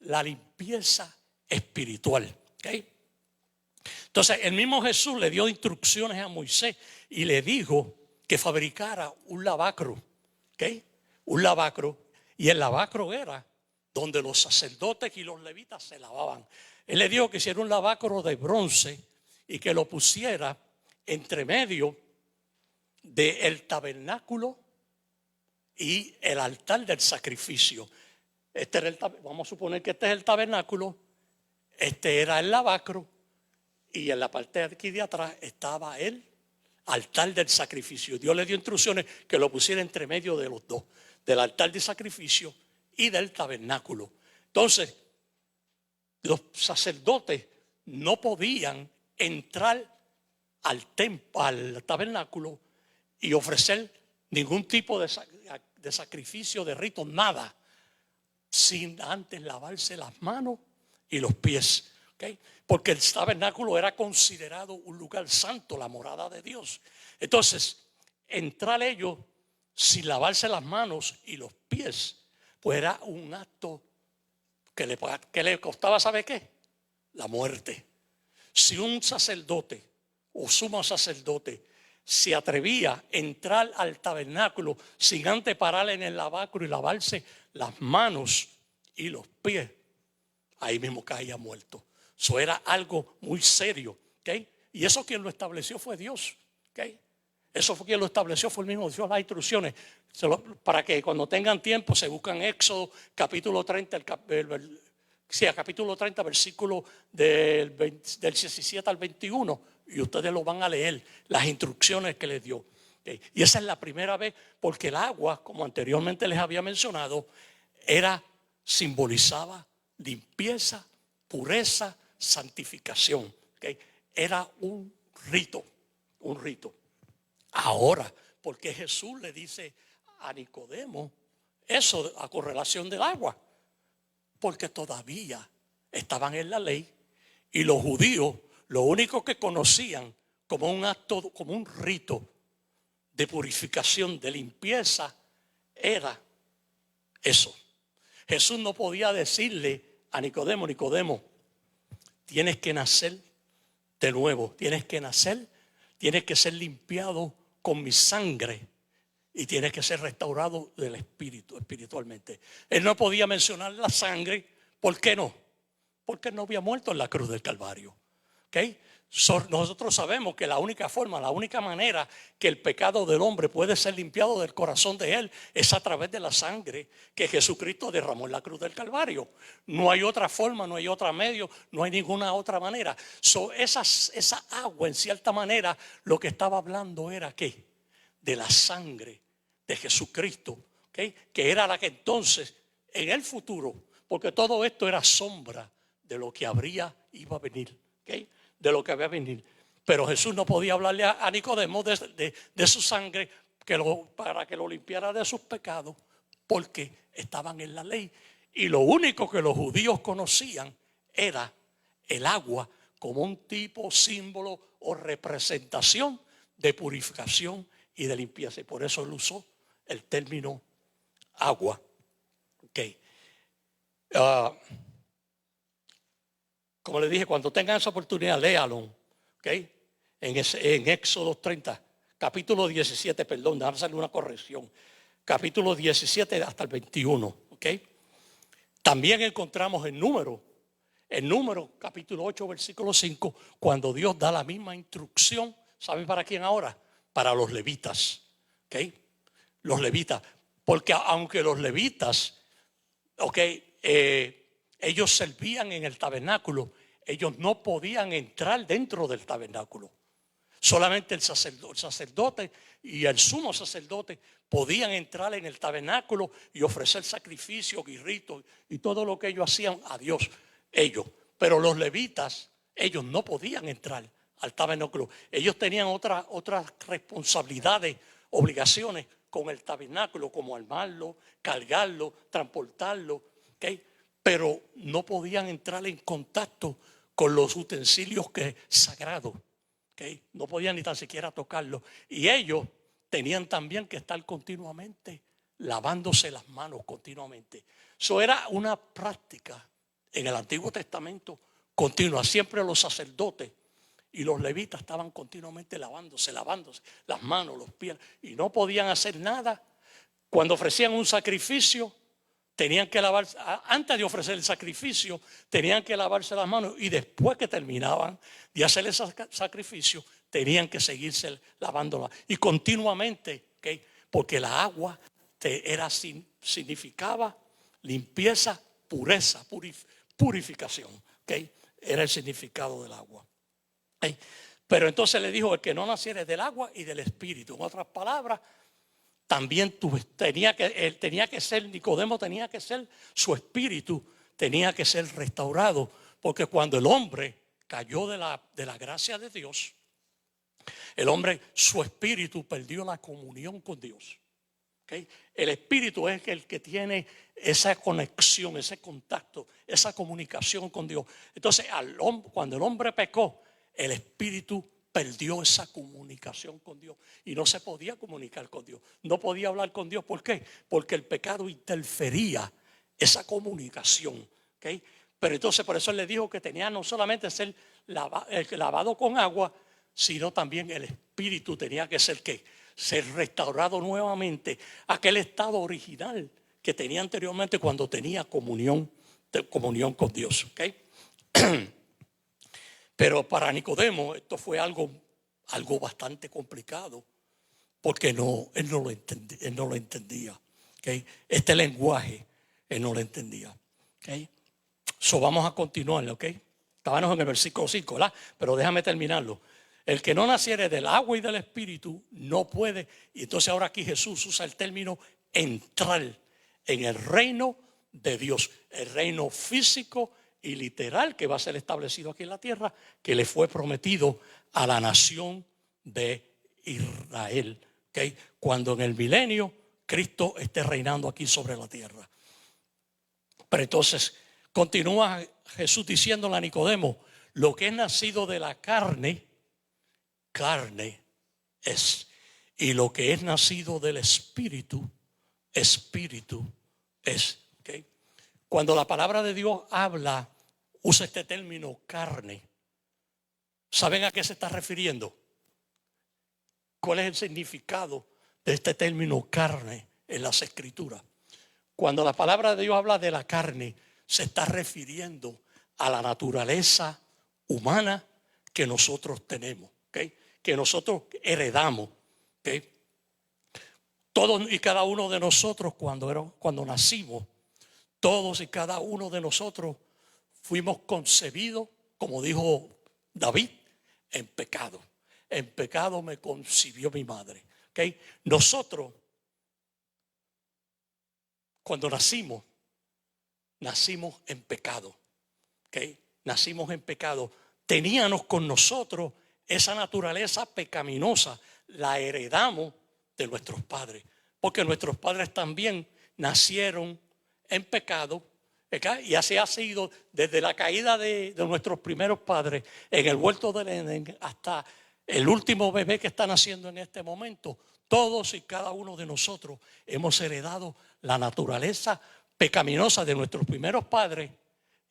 la limpieza espiritual, ¿ok? Entonces el mismo Jesús le dio instrucciones a Moisés y le dijo que fabricara un lavacro, ¿ok? Un lavacro, y el lavacro era donde los sacerdotes y los levitas se lavaban. Él le dijo que hiciera un lavacro de bronce y que lo pusiera entre medio del tabernáculo y el altar del sacrificio. Vamos a suponer que este es el tabernáculo, este era el lavacro y en la parte de aquí de atrás estaba el altar del sacrificio. Dios le dio instrucciones que lo pusiera entre medio de los dos, del altar de sacrificio y del tabernáculo. Entonces, los sacerdotes no podían entrar al tabernáculo y ofrecer ningún tipo de sacrificio, de rito, nada, sin antes lavarse las manos y los pies. ¿Okay? Porque el tabernáculo era considerado un lugar santo, la morada de Dios. Entonces, entrar ellos sin lavarse las manos y los pies, pues era un acto que le costaba, ¿sabe qué? La muerte. Si un sacerdote o sumo sacerdote se atrevía a entrar al tabernáculo sin antes parar en el lavacro y lavarse las manos y los pies, ahí mismo caía muerto. Eso era algo muy serio, ¿okay? Y eso quien lo estableció fue Dios, ¿okay? Eso fue quien lo estableció, fue el mismo Dios. Las instrucciones, para que cuando tengan tiempo se buscan Éxodo capítulo 30, capítulo 30, versículo del 17 al 21, y ustedes lo van a leer, las instrucciones que les dio. ¿Okay? Y esa es la primera vez, porque el agua, como anteriormente les había mencionado, simbolizaba limpieza, pureza, santificación. ¿Okay? Era un rito. Ahora, ¿por qué Jesús le dice a Nicodemo eso a correlación del agua? Porque todavía estaban en la ley y los judíos lo único que conocían como un acto, como un rito de purificación, de limpieza, era eso. Jesús no podía decirle a Nicodemo, tienes que nacer de nuevo, tienes que ser limpiado con mi sangre y tienes que ser restaurado del espíritu, espiritualmente. Él no podía mencionar la sangre. ¿Por qué no? Porque él no había muerto en la cruz del Calvario. ¿Okay? Nosotros sabemos que la única manera que el pecado del hombre puede ser limpiado del corazón de él es a través de la sangre que Jesucristo derramó en la cruz del Calvario. No hay otra forma, no hay otro medio, no hay ninguna otra manera. Esa agua, en cierta manera, lo que estaba hablando era ¿qué? De la sangre de Jesucristo, ¿okay? Que era la que entonces, en el futuro, porque todo esto era sombra de lo que iba a venir, ¿okay? De lo que había a venir. Pero Jesús no podía hablarle a Nicodemo de su sangre para que lo limpiara de sus pecados, porque estaban en la ley. Y lo único que los judíos conocían era el agua como un tipo, símbolo o representación de purificación y de limpieza. Y por eso él usó el término agua. Okay. Como le dije, cuando tengan esa oportunidad, léalo. Okay. En Éxodo 30, capítulo 17, perdón, déjame hacerle una corrección. Capítulo 17 hasta el 21. Okay. También encontramos en Número capítulo 8, versículo 5, cuando Dios da la misma instrucción. ¿Saben para quién ahora? Para los levitas. ¿Okay? Los levitas. Porque aunque los levitas, ellos servían en el tabernáculo, ellos no podían entrar dentro del tabernáculo. Solamente el sacerdote y el sumo sacerdote podían entrar en el tabernáculo y ofrecer sacrificios y ritos y todo lo que ellos hacían a Dios. Pero los levitas, ellos no podían entrar al tabernáculo. Ellos tenían otras responsabilidades, obligaciones con el tabernáculo, como armarlo, cargarlo, transportarlo, ¿okay? Pero no podían entrar en contacto con los utensilios sagrados, ¿okay? No podían ni tan siquiera tocarlo. Y ellos tenían también que estar continuamente lavándose las manos continuamente. Eso era una práctica en el Antiguo Testamento continua. Siempre los sacerdotes y los levitas estaban continuamente lavándose las manos, los pies, y no podían hacer nada. Cuando ofrecían un sacrificio, tenían que lavarse, antes de ofrecer el sacrificio, tenían que lavarse las manos, y después que terminaban de hacer ese sacrificio, tenían que seguirse lavándolas. Y continuamente, ¿okay? Porque la agua significaba limpieza, pureza, purificación. ¿Okay? Era el significado del agua. ¿Okay? Pero entonces le dijo: el que no naciere del agua y del espíritu. En otras palabras, también Nicodemo tenía que ser, su espíritu tenía que ser restaurado. Porque cuando el hombre cayó de la gracia de Dios, su espíritu perdió la comunión con Dios. ¿Okay? El espíritu es el que tiene esa conexión, ese contacto, esa comunicación con Dios. Entonces, cuando el hombre pecó, el espíritu perdió esa comunicación con Dios y no se podía comunicar con Dios. No podía hablar con Dios. ¿Por qué? Porque el pecado interfería esa comunicación. ¿Okay? Pero entonces por eso él le dijo que tenía no solamente ser lavado con agua, sino también el espíritu tenía que ser ser restaurado nuevamente a aquel estado original que tenía anteriormente cuando tenía comunión con Dios. ¿Okay? Pero para Nicodemo esto fue algo bastante complicado, porque él no lo entendía. ¿Okay? Este lenguaje él no lo entendía. ¿Okay? So vamos a continuar. ¿Okay? Estábamos en el versículo 5, ¿verdad? Pero déjame terminarlo. El que no naciere del agua y del espíritu no puede. Y entonces ahora aquí Jesús usa el término entrar en el reino de Dios. El reino físico y literal que va a ser establecido aquí en la tierra, que le fue prometido a la nación de Israel. ¿Okay? Cuando en el milenio Cristo esté reinando aquí sobre la tierra. Pero entonces continúa Jesús diciéndole a Nicodemo: lo que es nacido de la carne es, y lo que es nacido del espíritu es. ¿Okay? Cuando la palabra de Dios usa este término carne, ¿saben a qué se está refiriendo? ¿Cuál es el significado de este término carne en las Escrituras? Cuando la palabra de Dios habla de la carne, se está refiriendo a la naturaleza humana que nosotros tenemos. ¿Okay? Que nosotros heredamos. ¿Okay? Todos y cada uno de nosotros cuando nacimos, todos y cada uno de nosotros fuimos concebidos, como dijo David, en pecado. En pecado me concibió mi madre. ¿Okay? Nosotros, cuando nacimos en pecado. ¿Okay? Nacimos en pecado. Teníamos con nosotros esa naturaleza pecaminosa, la heredamos de nuestros padres, porque nuestros padres también nacieron en pecado, Y así ha sido desde la caída de nuestros primeros padres en el huerto del Edén hasta el último bebé que está naciendo en este momento. Todos y cada uno de nosotros hemos heredado la naturaleza pecaminosa de nuestros primeros padres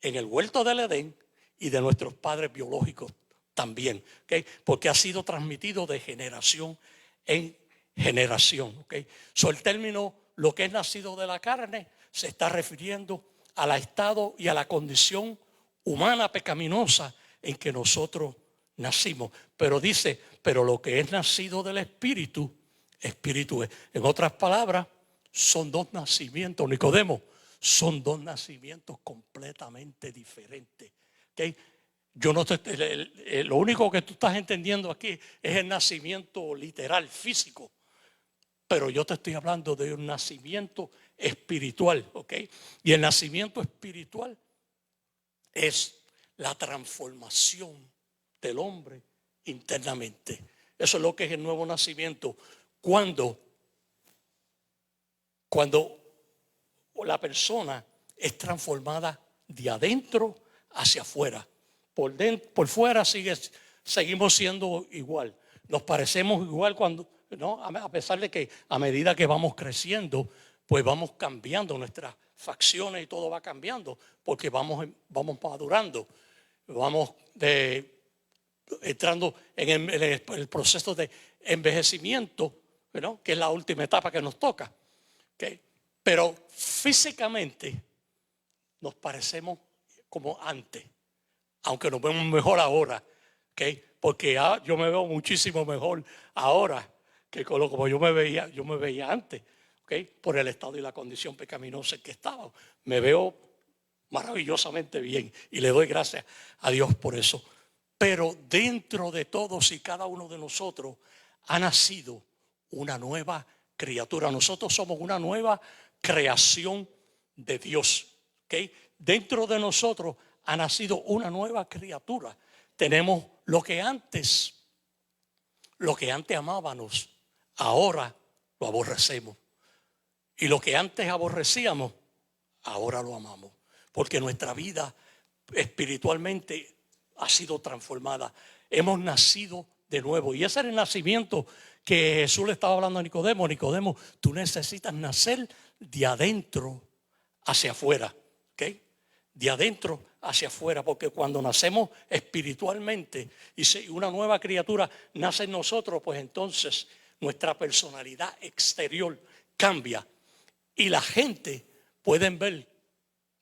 en el huerto del Edén y de nuestros padres biológicos también, ¿okay? Porque ha sido transmitido de generación en generación, ¿okay? El término lo que es nacido de la carne se está refiriendo al estado y a la condición humana pecaminosa en que nosotros nacimos. Pero dice, pero lo que es nacido del Espíritu, Espíritu es. En otras palabras, son dos nacimientos, Nicodemo, son dos nacimientos completamente diferentes. ¿Okay? Yo no lo único que tú estás entendiendo aquí es el nacimiento literal, físico. Pero yo te estoy hablando de un nacimiento espiritual, ¿ok? Y el nacimiento espiritual es la transformación del hombre internamente. Eso es lo que es el nuevo nacimiento. Cuando la persona es transformada de adentro hacia afuera. Por fuera seguimos siendo igual. Nos parecemos igual ¿no? A pesar de que a medida que vamos creciendo, pues vamos cambiando nuestras facciones y todo va cambiando, porque vamos madurando, vamos entrando en el proceso de envejecimiento, ¿no? Que es la última etapa que nos toca. ¿Okay? Pero físicamente nos parecemos como antes, aunque nos vemos mejor ahora, ¿okay? Porque yo me veo muchísimo mejor ahora que como yo me veía antes, ¿okay? Por el estado y la condición pecaminosa en que estaba. Me veo maravillosamente bien y le doy gracias a Dios por eso. Pero dentro de todos y cada uno de nosotros ha nacido una nueva criatura. Nosotros somos una nueva creación de Dios, ¿okay? Dentro de nosotros ha nacido una nueva criatura. Tenemos lo que antes amábamos, ahora lo aborrecemos. Y lo que antes aborrecíamos, ahora lo amamos. Porque nuestra vida espiritualmente ha sido transformada. Hemos nacido de nuevo. Y ese era el nacimiento que Jesús le estaba hablando a Nicodemo. Nicodemo, tú necesitas nacer de adentro hacia afuera. ¿Okay? De adentro hacia afuera. Porque cuando nacemos espiritualmente y una nueva criatura nace en nosotros, pues entonces nuestra personalidad exterior cambia. Y la gente puede ver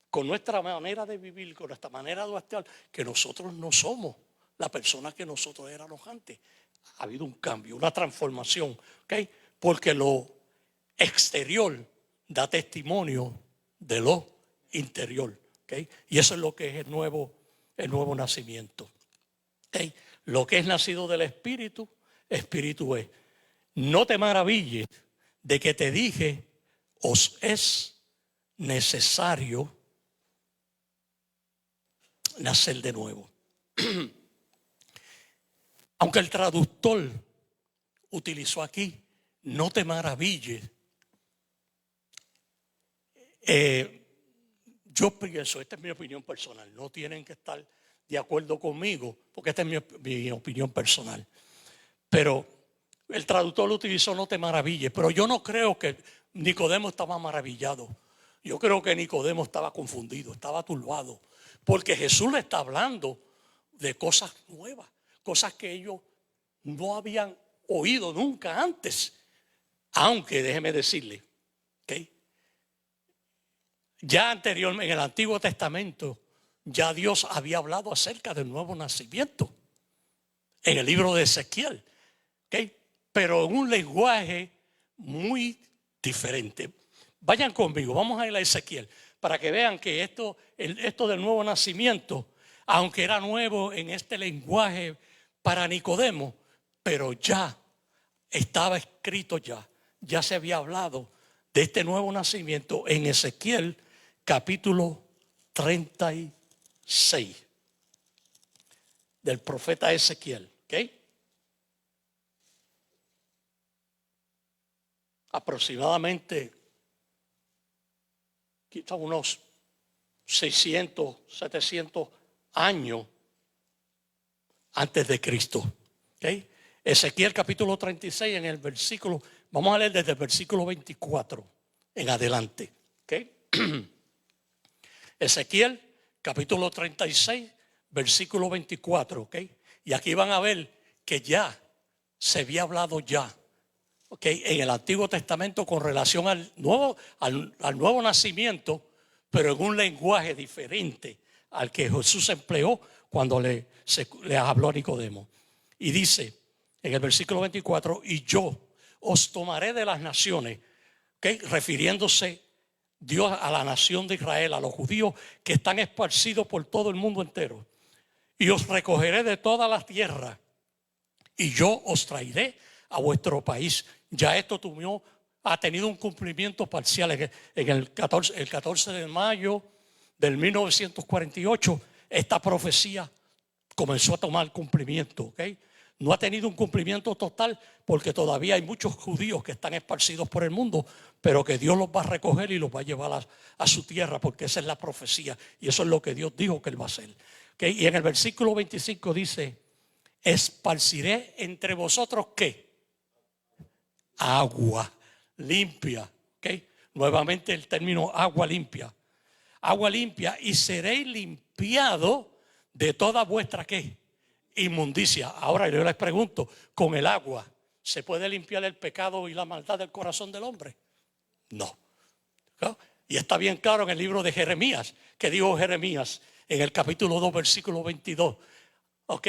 con nuestra manera de vivir, con nuestra manera de actuar, que nosotros no somos la persona que nosotros éramos antes. Ha habido un cambio, una transformación, ¿okay? Porque lo exterior da testimonio de lo interior, ¿okay? Y eso es lo que es el nuevo nacimiento, ¿okay? Lo que es nacido del Espíritu, Espíritu es. No te maravilles de que te dije, os es necesario nacer de nuevo. Aunque el traductor utilizó aquí, no te maravilles. Yo pienso, esta es mi opinión personal, no tienen que estar de acuerdo conmigo, porque esta es mi opinión personal. Pero el traductor lo utilizó, no te maravilles, pero yo no creo que Nicodemo estaba maravillado. Yo creo que Nicodemo estaba confundido, estaba turbado, porque Jesús le está hablando de cosas nuevas, cosas que ellos no habían oído nunca antes. Aunque déjeme decirle, ¿okay? Ya anteriormente, en el Antiguo Testamento, ya Dios había hablado acerca del nuevo nacimiento en el libro de Ezequiel, ¿okay? Pero en un lenguaje muy diferente. Vayan conmigo, vamos a ir a Ezequiel para que vean que esto del nuevo nacimiento, aunque era nuevo en este lenguaje para Nicodemo, pero ya estaba escrito, ya se había hablado de este nuevo nacimiento en Ezequiel capítulo 36 del profeta Ezequiel, ¿ok? Aproximadamente quizá unos 600, 700 años antes de Cristo. ¿Okay? Ezequiel capítulo 36 en el versículo, vamos a leer desde el versículo 24 en adelante. ¿Okay? Ezequiel capítulo 36 versículo 24. ¿Okay? Y aquí van a ver que ya se había hablado ya, ¿okay?, en el Antiguo Testamento con relación al nuevo nacimiento, pero en un lenguaje diferente al que Jesús empleó cuando le habló a Nicodemo. Y dice en el versículo 24: y yo os tomaré de las naciones, ¿okay?, refiriéndose Dios a la nación de Israel, a los judíos que están esparcidos por todo el mundo entero, y os recogeré de toda la tierra, y yo os traeré a vuestro país. Ya esto ha tenido un cumplimiento parcial. En el 14 de mayo del 1948, esta profecía comenzó a tomar cumplimiento. ¿Okay? No ha tenido un cumplimiento total porque todavía hay muchos judíos que están esparcidos por el mundo, pero que Dios los va a recoger y los va a llevar a su tierra, porque esa es la profecía y eso es lo que Dios dijo que Él va a hacer. ¿Okay? Y en el versículo 25 dice: esparciré entre vosotros ¿qué? Agua limpia. ¿Okay? Nuevamente el término agua limpia. Agua limpia, y seréis limpiado de toda vuestra ¿qué? Inmundicia. Ahora yo les pregunto, ¿con el agua se puede limpiar el pecado y la maldad del corazón del hombre? No. ¿No? Y está bien claro en el libro de Jeremías, que dijo Jeremías en el capítulo 2 versículo 22. ¿Ok?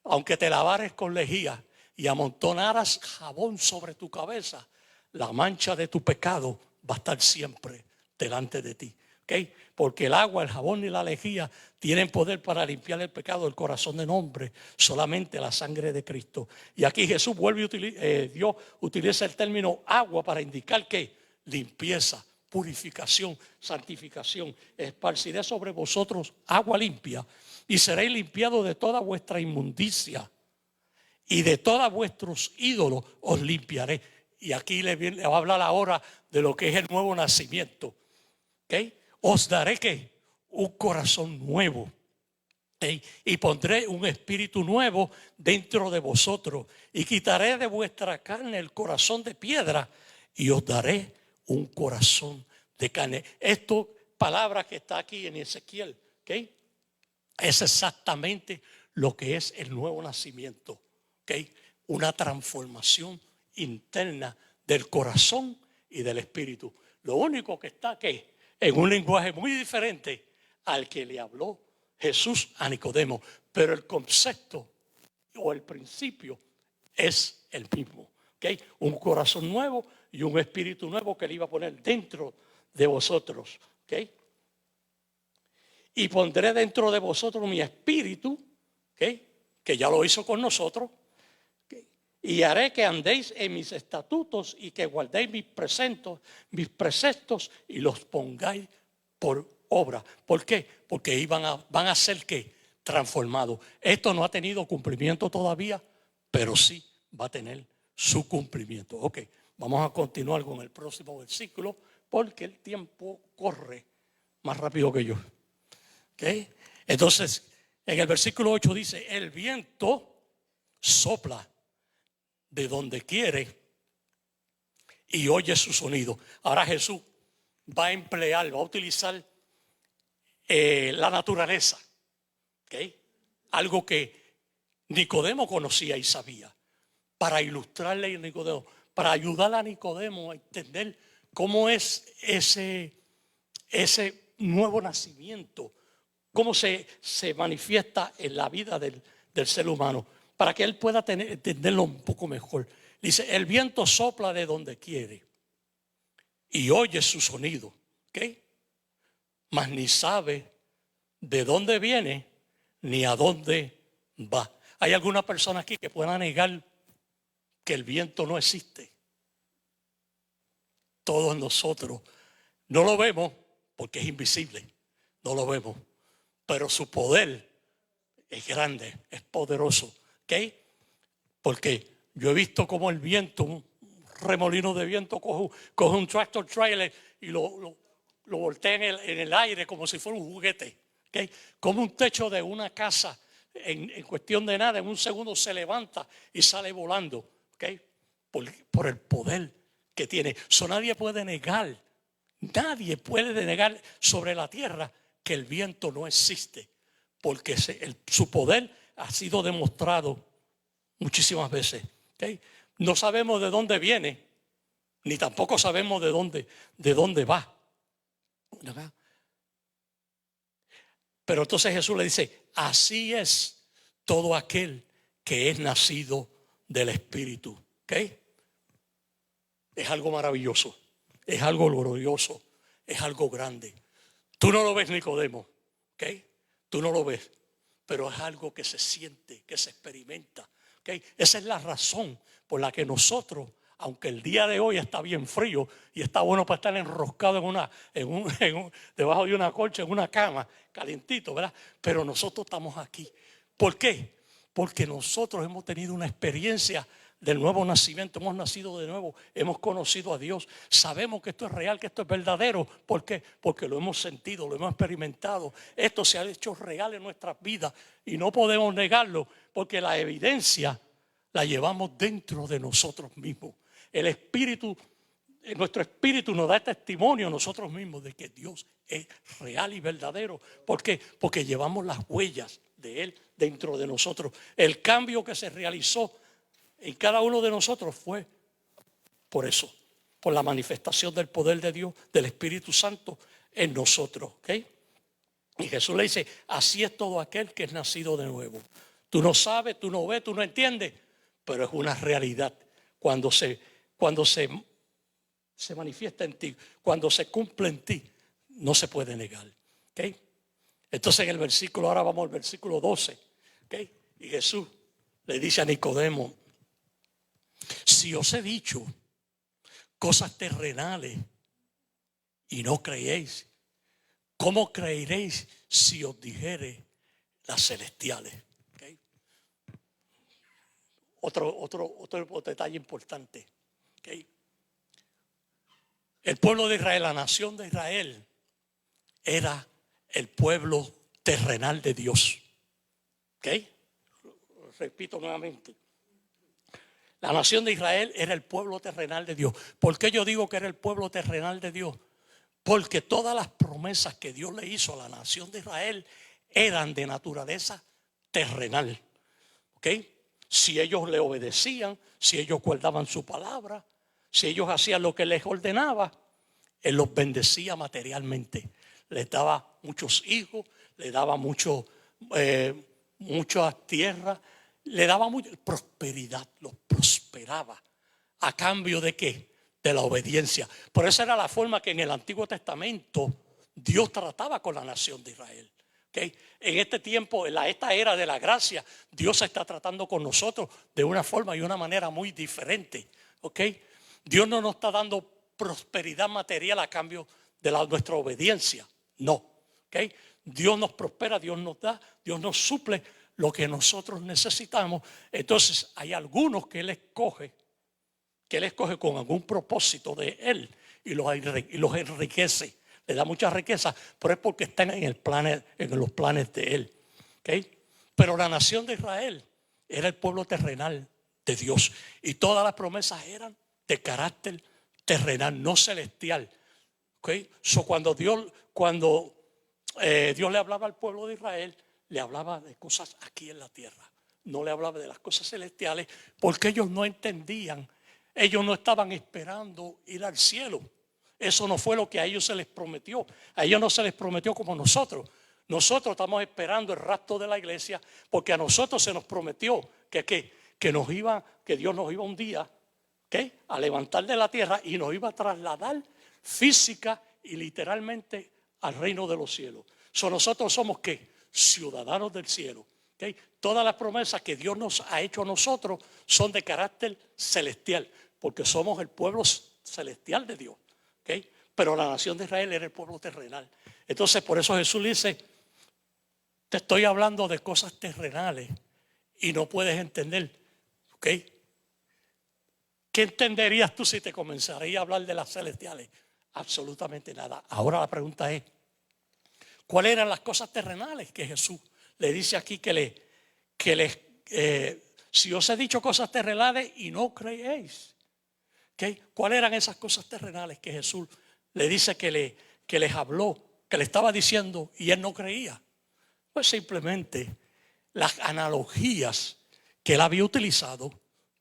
Aunque te lavares con lejía y amontonaras jabón sobre tu cabeza, la mancha de tu pecado va a estar siempre delante de ti. ¿Okay? Porque el agua, el jabón y la lejía tienen poder para limpiar el pecado del corazón del hombre, solamente la sangre de Cristo. Y aquí Jesús Dios utiliza el término agua para indicar que limpieza, purificación, santificación. Esparciré sobre vosotros agua limpia, y seréis limpiados de toda vuestra inmundicia, y de todos vuestros ídolos os limpiaré. Y aquí le va a hablar ahora de lo que es el nuevo nacimiento. ¿Okay? Os daré ¿qué? Un corazón nuevo. ¿Okay? Y pondré un espíritu nuevo dentro de vosotros, y quitaré de vuestra carne el corazón de piedra, y os daré un corazón de carne. Esto, palabra que está aquí en Ezequiel, ¿okay?, es exactamente lo que es el nuevo nacimiento. ¿Okay? Una transformación interna del corazón y del espíritu. Lo único que está aquí en un lenguaje muy diferente al que le habló Jesús a Nicodemo, pero el concepto o el principio es el mismo. ¿Okay? Un corazón nuevo y un espíritu nuevo que le iba a poner dentro de vosotros. ¿Okay? Y pondré dentro de vosotros mi espíritu, ¿okay?, que ya lo hizo con nosotros, ¿okay?, y haré que andéis en mis estatutos y que guardéis mis preceptos y los pongáis por obra. ¿Por qué? Porque van a ser ¿qué? Transformados. Esto no ha tenido cumplimiento todavía, pero sí va a tener su cumplimiento. Ok, vamos a continuar con el próximo versículo porque el tiempo corre más rápido que yo. ¿Okay? Entonces, en el versículo 8 dice: el viento sopla de donde quiere y oye su sonido. Ahora Jesús va a utilizar la naturaleza. ¿Okay? Algo que Nicodemo conocía y sabía, para ilustrarle a Nicodemo, para ayudar a Nicodemo a entender cómo es ese nuevo nacimiento, cómo se manifiesta en la vida del ser humano, para que él pueda entenderlo un poco mejor. Dice: el viento sopla de donde quiere y oye su sonido, ¿okay?, mas ni sabe de dónde viene ni a dónde va. Hay alguna persona aquí que pueda negar que el viento no existe. Todos nosotros no lo vemos porque es invisible, no lo vemos, pero su poder es grande, es poderoso. ¿Okay? Porque yo he visto cómo el viento, un remolino de viento coge un tractor trailer y lo lo voltea en el aire como si fuera un juguete. ¿Okay? Como un techo de una casa, en cuestión de nada, en un segundo se levanta y sale volando. ¿Okay? Por el poder que tiene. Eso nadie puede negar sobre la tierra que el viento no existe, porque su poder ha sido demostrado muchísimas veces. ¿Okay? No sabemos de dónde viene, ni tampoco sabemos de dónde va. ¿Verdad? Pero entonces Jesús le dice, así es todo aquel que es nacido del Espíritu. ¿Okay? Es algo maravilloso, es algo glorioso, es algo grande. Tú no lo ves, Nicodemo, ¿okay? Tú no lo ves, pero es algo que se siente, que se experimenta. ¿Okay? Esa es la razón por la que nosotros, aunque el día de hoy está bien frío y está bueno para estar enroscado debajo de una colcha, en una cama, calientito, ¿verdad? Pero nosotros estamos aquí. ¿Por qué? Porque nosotros hemos tenido una experiencia del nuevo nacimiento, hemos nacido de nuevo, hemos conocido a Dios, sabemos que esto es real, que esto es verdadero. ¿Por qué? Porque lo hemos sentido, lo hemos experimentado. Esto se ha hecho real en nuestras vidas y no podemos negarlo, porque la evidencia la llevamos dentro de nosotros mismos. El Espíritu, nuestro espíritu nos da testimonio a nosotros mismos de que Dios es real y verdadero. ¿Por qué? Porque llevamos las huellas de Él dentro de nosotros. El cambio que se realizó en cada uno de nosotros fue por eso, por la manifestación del poder de Dios, del Espíritu Santo en nosotros. ¿Okay? Y Jesús le dice, así es todo aquel que es nacido de nuevo. Tú no sabes, tú no ves, tú no entiendes, pero es una realidad. Cuando se manifiesta en ti, cuando se cumple en ti, no se puede negar. ¿Okay? Entonces en el versículo, ahora vamos al versículo 12. ¿Okay? Y Jesús le dice a Nicodemo, si os he dicho cosas terrenales y no creéis, ¿cómo creeréis si os dijere las celestiales? ¿Okay? Otro detalle importante. ¿Okay? El pueblo de Israel, la nación de Israel, era el pueblo terrenal de Dios. ¿Okay? Repito nuevamente. La nación de Israel era el pueblo terrenal de Dios. ¿Por qué yo digo que era el pueblo terrenal de Dios? Porque todas las promesas que Dios le hizo a la nación de Israel eran de naturaleza terrenal. ¿Ok? Si ellos le obedecían, si ellos guardaban su palabra, si ellos hacían lo que les ordenaba, Él los bendecía materialmente. Les daba muchos hijos, les daba muchas tierras, le daba mucha prosperidad, los prosperaba. ¿A cambio de qué? De la obediencia. Por eso era la forma que en el Antiguo Testamento Dios trataba con la nación de Israel. ¿Okay? En este tiempo, en esta era de la gracia, Dios está tratando con nosotros de una forma y una manera muy diferente. ¿Okay? Dios no nos está dando prosperidad material a cambio de nuestra obediencia. No. ¿Okay? Dios nos prospera, Dios nos da, Dios nos suple lo que nosotros necesitamos. Entonces hay algunos que Él escoge con algún propósito de Él y los enriquece, le da mucha riqueza, pero es porque están en los planes de Él. ¿Okay? Pero la nación de Israel era el pueblo terrenal de Dios y todas las promesas eran de carácter terrenal, no celestial. ¿Okay? Cuando Dios le hablaba al pueblo de Israel, le hablaba de cosas aquí en la tierra, no le hablaba de las cosas celestiales, porque ellos no entendían, ellos no estaban esperando ir al cielo. Eso no fue lo que a ellos se les prometió. A ellos no se les prometió como nosotros. Nosotros estamos esperando el rapto de la iglesia, porque a nosotros se nos prometió que Dios nos iba un día, ¿okay?, a levantar de la tierra y nos iba a trasladar física y literalmente al reino de los cielos. Nosotros somos ¿qué? Ciudadanos del cielo. ¿Okay? Todas las promesas que Dios nos ha hecho a nosotros son de carácter celestial, porque somos el pueblo celestial de Dios. ¿Okay? Pero la nación de Israel era el pueblo terrenal. Entonces por eso Jesús le dice, te estoy hablando de cosas terrenales y no puedes entender. ¿Okay? ¿Qué entenderías tú si te comenzaría a hablar de las celestiales? Absolutamente nada. Ahora la pregunta es, ¿cuáles eran las cosas terrenales que Jesús le dice aquí si os he dicho cosas terrenales y no creéis? ¿Okay? ¿Cuáles eran esas cosas terrenales que Jesús le dice que les habló, que le estaba diciendo y él no creía? Pues simplemente las analogías que él había utilizado,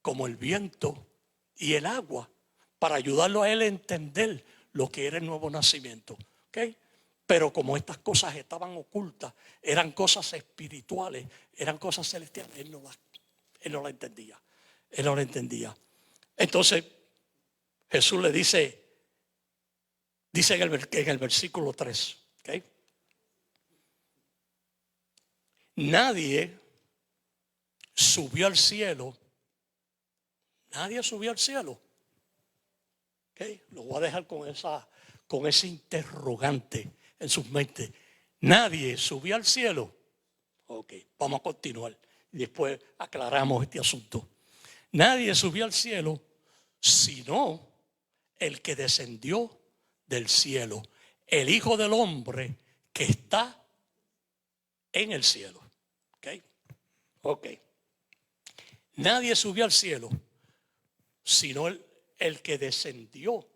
como el viento y el agua, para ayudarlo a él a entender lo que era el nuevo nacimiento. ¿Okay? Pero como estas cosas estaban ocultas, eran cosas espirituales, eran cosas celestiales, él no la entendía. Él no la entendía. Entonces Jesús le dice en el versículo 3, ¿okay? Nadie subió al cielo. Nadie subió al cielo. ¿Okay? Lo voy a dejar con ese interrogante en sus mentes. Nadie subió al cielo. Ok, vamos a continuar y después aclaramos este asunto. Nadie subió al cielo sino el que descendió del cielo, el Hijo del Hombre que está en el cielo. Ok. Nadie subió al cielo sino el que descendió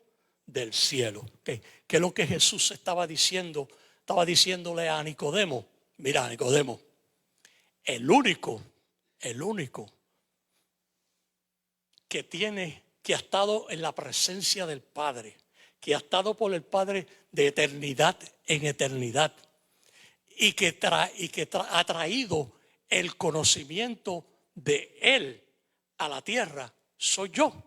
del cielo. ¿Okay? ¿Qué es lo que Jesús estaba diciendo? Estaba diciéndole a Nicodemo: mira, Nicodemo, el único que ha estado en la presencia del Padre, que ha estado por el Padre de eternidad en eternidad, y que ha traído el conocimiento de Él a la tierra, soy yo.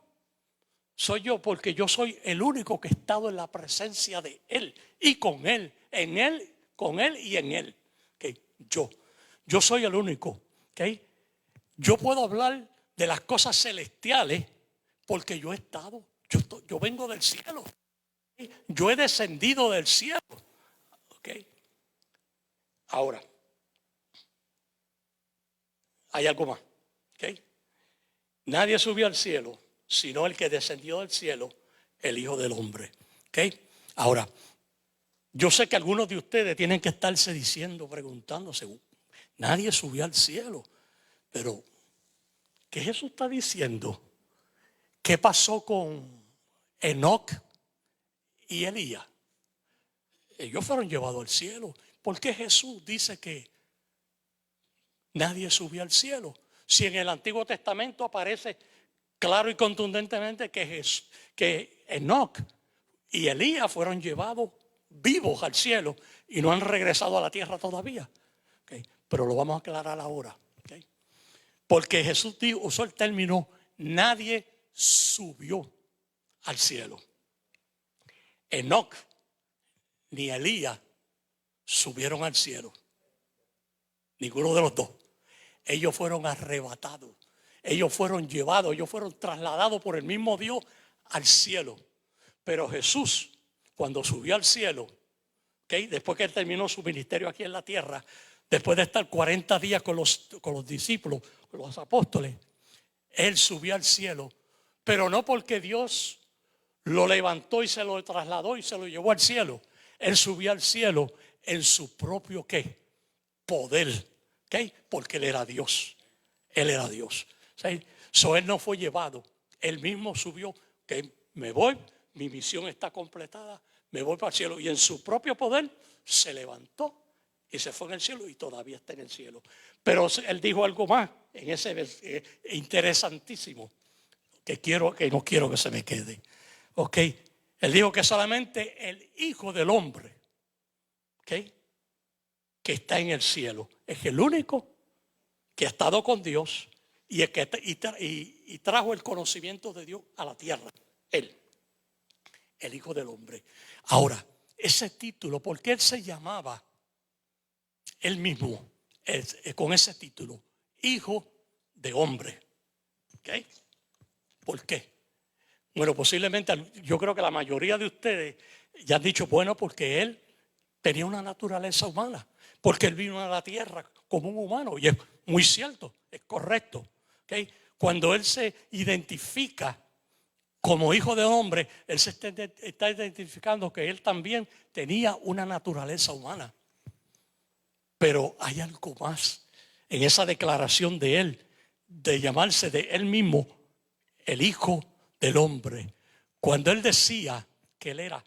Soy yo, porque yo soy el único que he estado en la presencia de Él y con Él, en Él, con Él y en Él. ¿Okay? Yo soy el único. ¿Okay? Yo puedo hablar de las cosas celestiales porque yo he estado, yo vengo del cielo. ¿Okay? Yo he descendido del cielo. ¿Okay? Ahora, hay algo más. ¿Okay? Nadie subió al cielo sino el que descendió del cielo, el Hijo del Hombre. ¿Okay? Ahora, yo sé que algunos de ustedes tienen que estarse diciendo, preguntándose, nadie subió al cielo. Pero, ¿qué Jesús está diciendo? ¿Qué pasó con Enoc y Elías? Ellos fueron llevados al cielo. ¿Por qué Jesús dice que nadie subió al cielo? Si en el Antiguo Testamento aparece claro y contundentemente que Enoc y Elías fueron llevados vivos al cielo y no han regresado a la tierra todavía. ¿Okay? Pero lo vamos a aclarar ahora. ¿Okay? Porque Jesús usó el término nadie subió al cielo. Enoc ni Elías subieron al cielo. Ninguno de los dos. Ellos fueron arrebatados. Ellos fueron llevados, ellos fueron trasladados por el mismo Dios al cielo. Pero Jesús, cuando subió al cielo, ¿okay? Después que él terminó su ministerio aquí en la tierra, después de estar 40 días con los discípulos, con los apóstoles, él subió al cielo. Pero no porque Dios lo levantó y se lo trasladó y se lo llevó al cielo. Él subió al cielo en su propio ¿qué? Poder. ¿Okay? Porque él era Dios. Él era Dios. So, él no fue llevado, él mismo subió, que me voy, mi misión está completada, me voy para el cielo, y en su propio poder se levantó y se fue en el cielo y todavía está en el cielo. Pero él dijo algo más en ese interesantísimo que no quiero que se me quede. Okay. Él dijo que solamente el Hijo del Hombre, okay, que está en el cielo, es el único que ha estado con Dios y trajo el conocimiento de Dios a la tierra. Él, el Hijo del Hombre. Ahora, ese título, ¿por qué él se llamaba él mismo con ese título? Hijo de Hombre. ¿Okay? ¿Por qué? Bueno, posiblemente yo creo que la mayoría de ustedes ya han dicho, bueno, porque él tenía una naturaleza humana, porque él vino a la tierra como un humano, y es muy cierto, es correcto. ¿Okay? Cuando él se identifica como hijo de hombre, él se está identificando que él también tenía una naturaleza humana. Pero hay algo más en esa declaración de él, de llamarse de él mismo el Hijo del Hombre. Cuando él decía que él era,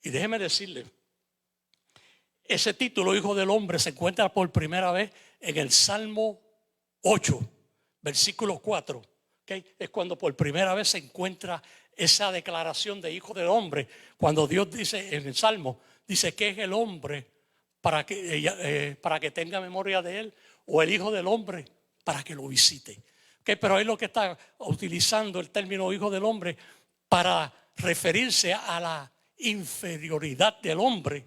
y déjeme decirle, ese título Hijo del Hombre se encuentra por primera vez en el Salmo 8, versículo 4. ¿Okay? Es cuando por primera vez se encuentra esa declaración de Hijo del Hombre. Cuando Dios dice en el Salmo, dice que es el hombre para que tenga memoria de él, o el Hijo del Hombre para que lo visite. ¿Okay? Pero ahí lo que está utilizando el término Hijo del Hombre para referirse a la inferioridad del hombre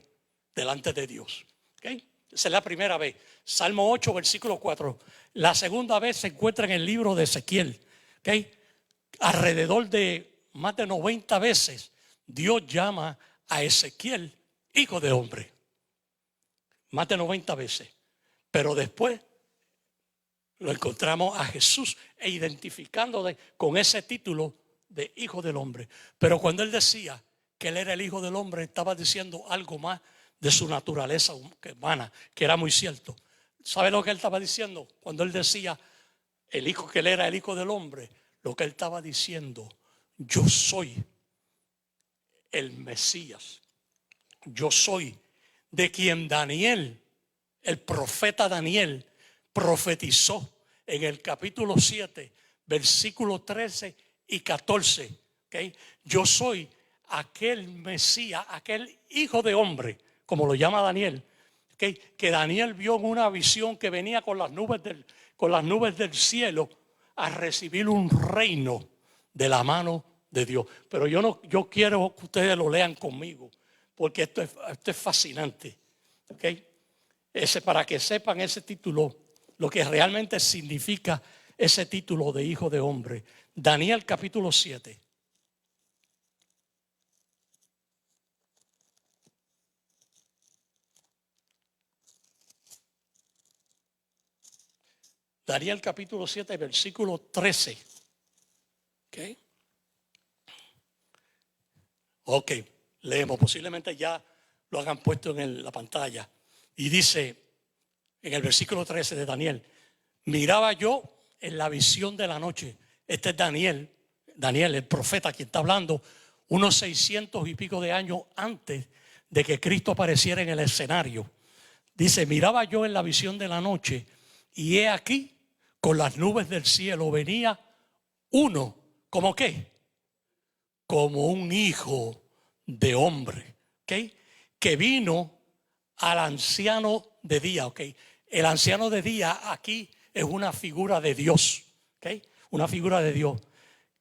delante de Dios. ¿Okay? Esa es la primera vez. Salmo 8, versículo 4. La segunda vez se encuentra en el libro de Ezequiel. ¿Okay? Alrededor de más de 90 veces Dios llama a Ezequiel Hijo de Hombre. Más de 90 veces. Pero después lo encontramos a Jesús identificándole con ese título de Hijo del Hombre. Pero cuando él decía que él era el Hijo del Hombre, estaba diciendo algo más de su naturaleza humana, que era muy cierto. ¿Sabe lo que él estaba diciendo? Cuando él decía que él era el Hijo del Hombre, lo que él estaba diciendo: yo soy el Mesías. Yo soy de quien Daniel, el profeta Daniel, profetizó en el capítulo 7, versículos 13 y 14. ¿Okay? Yo soy aquel Mesías, aquel Hijo de Hombre, como lo llama Daniel, ¿okay? Que Daniel vio en una visión que venía con las nubes del cielo a recibir un reino de la mano de Dios. Pero yo quiero que ustedes lo lean conmigo, porque esto es fascinante. ¿Okay? Para que sepan ese título, lo que realmente significa ese título de Hijo de Hombre. Daniel capítulo 7. Daniel capítulo 7, versículo 13. Ok, leemos. Posiblemente ya lo hagan puesto en la pantalla. Y dice en el versículo 13 de Daniel: miraba yo en la visión de la noche. Este es Daniel, el profeta, quien está hablando, unos 600 y pico de años antes de que Cristo apareciera en el escenario. Dice: miraba yo en la visión de la noche, y he aquí, con las nubes del cielo venía uno, ¿como qué? Como un hijo de hombre, ¿okay? Que vino al anciano de día, ¿okay? El anciano de día aquí es una figura de Dios, ¿okay? Una figura de Dios,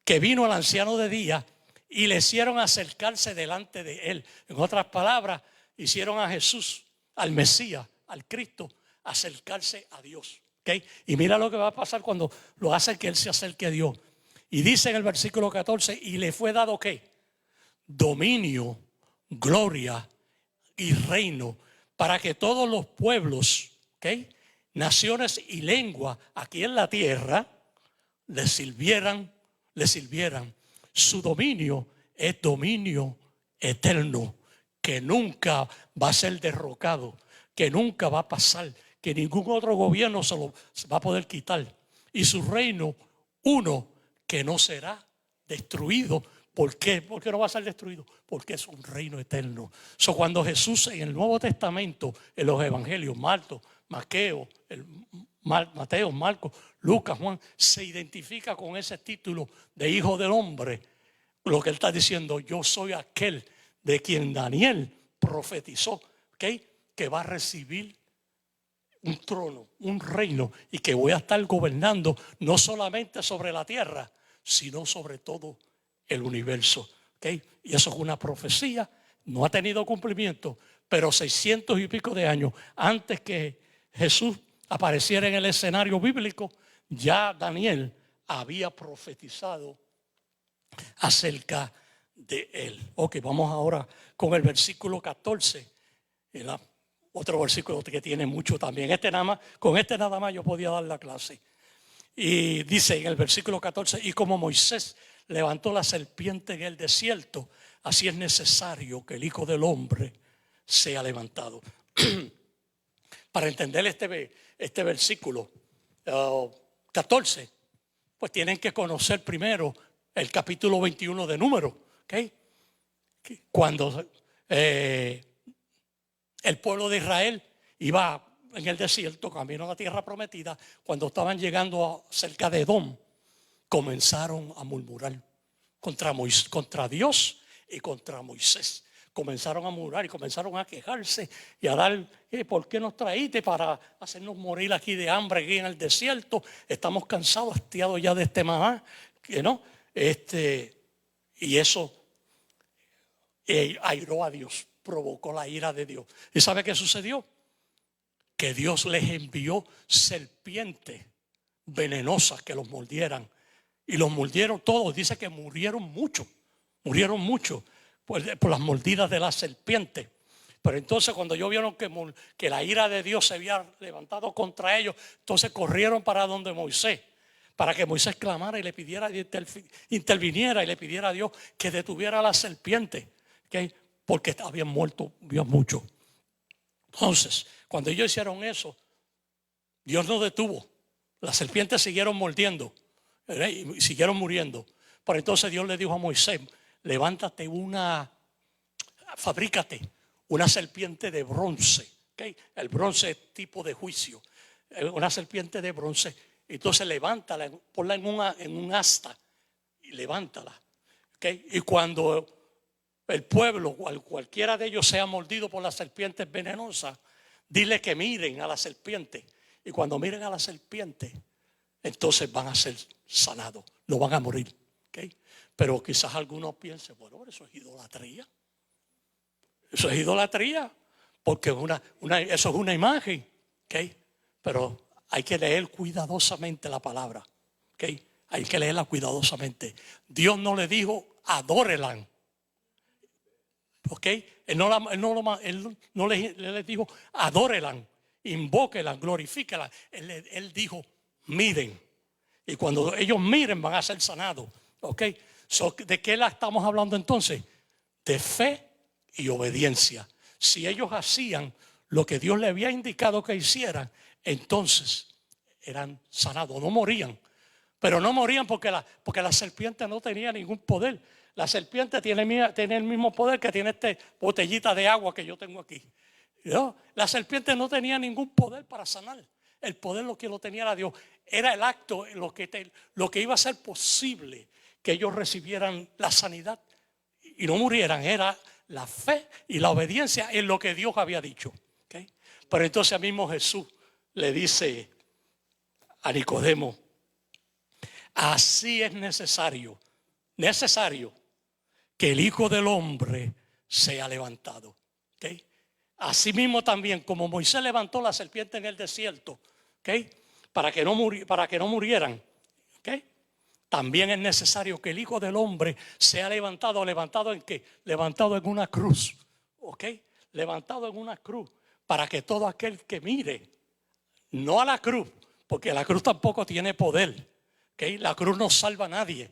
que vino al anciano de día y le hicieron acercarse delante de él. En otras palabras, hicieron a Jesús, al Mesías, al Cristo, acercarse a Dios. ¿Okay? Y mira lo que va a pasar cuando lo hacen que él se acerque a Dios. Y dice en el versículo 14: y le fue dado ¿qué? Dominio, gloria y reino, para que todos los pueblos, ¿okay? Naciones y lenguas aquí en la tierra le sirvieran. Su dominio es dominio eterno, que nunca va a ser derrocado, que nunca va a pasar, que ningún otro gobierno se va a poder quitar. Y su reino, uno que no será destruido. ¿Por qué? ¿Por qué no va a ser destruido? Porque es un reino eterno. Cuando Jesús en el Nuevo Testamento, en los evangelios, Mateo, Marcos, Lucas, Juan, se identifica con ese título de Hijo del Hombre, lo que él está diciendo: yo soy aquel de quien Daniel profetizó, ¿okay? Que va a recibir un trono, un reino, y que voy a estar gobernando no solamente sobre la tierra, sino sobre todo el universo. ¿Okay? Y eso es una profecía, no ha tenido cumplimiento, pero 600 y pico de años antes que Jesús apareciera en el escenario bíblico, ya Daniel había profetizado acerca de él. Ok, vamos ahora con el versículo 14, ¿verdad? Otro versículo que tiene mucho también. Con este nada más yo podía dar la clase. Y dice en el versículo 14: y como Moisés levantó la serpiente en el desierto, así es necesario que el Hijo del Hombre sea levantado. Para entender este versículo 14, pues tienen que conocer primero el capítulo 21 de Números, ¿okay? Cuando el pueblo de Israel iba en el desierto, camino a la tierra prometida, cuando estaban llegando cerca de Edom, comenzaron a murmurar contra Dios y contra Moisés. Comenzaron a murmurar y comenzaron a quejarse y a dar, ¿por qué nos traíste para hacernos morir aquí de hambre aquí en el desierto? Estamos cansados, hastiados ya de este maná, ¿no? Y eso airó a Dios, provocó la ira de Dios. ¿Y sabe qué sucedió? Que Dios les envió serpientes venenosas que los mordieran. Y los mordieron todos. Dice que murieron mucho por las mordidas de la serpiente. Pero entonces cuando ellos vieron que la ira de Dios se había levantado contra ellos, entonces corrieron para donde Moisés, para que Moisés clamara y le pidiera, interviniera y le pidiera a Dios que detuviera a la serpiente, ¿okay? Porque habían muerto mucho. Entonces, cuando ellos hicieron eso, Dios no detuvo. Las serpientes siguieron mordiendo, ¿verdad? Y siguieron muriendo. Pero entonces Dios le dijo a Moisés: levántate fabrícate una serpiente de bronce, ¿okay? El bronce es tipo de juicio. Una serpiente de bronce. Entonces levántala, ponla en un asta y levántala, ¿okay? Y cuando el pueblo, cualquiera de ellos sea mordido por las serpientes venenosas, dile que miren a la serpiente. Y cuando miren a la serpiente, entonces van a ser sanados, no van a morir, ¿okay? Pero quizás algunos piensen, bueno, eso es idolatría. Eso es idolatría, porque eso es una imagen, ¿okay? Pero hay que leer cuidadosamente la palabra, ¿okay? Hay que leerla cuidadosamente. Dios no le dijo adórelan, ¿okay? Él no le dijo adórelan, invóquelan, glorifíquelan. Él dijo miren. Y cuando ellos miren van a ser sanados, ¿okay? ¿De qué la estamos hablando entonces? De fe y obediencia. Si ellos hacían lo que Dios les había indicado que hicieran, entonces eran sanados, no morían. Pero no morían porque la serpiente no tenía ningún poder. La serpiente tiene el mismo poder que tiene esta botellita de agua que yo tengo aquí, ¿no? La serpiente no tenía ningún poder para sanar. El poder lo que lo tenía era Dios. Era el acto lo que iba a ser posible que ellos recibieran la sanidad y no murieran. Era la fe y la obediencia en lo que Dios había dicho, ¿okay? Pero entonces mismo Jesús le dice a Nicodemo: así es necesario que el Hijo del Hombre sea levantado, ¿okay? Así mismo también como Moisés levantó la serpiente en el desierto, ¿okay? para que no murieran, ¿okay? También es necesario que el Hijo del Hombre sea levantado. ¿Levantado en qué? Levantado en una cruz, ¿okay? Levantado en una cruz, para que todo aquel que mire, no a la cruz, porque la cruz tampoco tiene poder, ¿okay? La cruz no salva a nadie,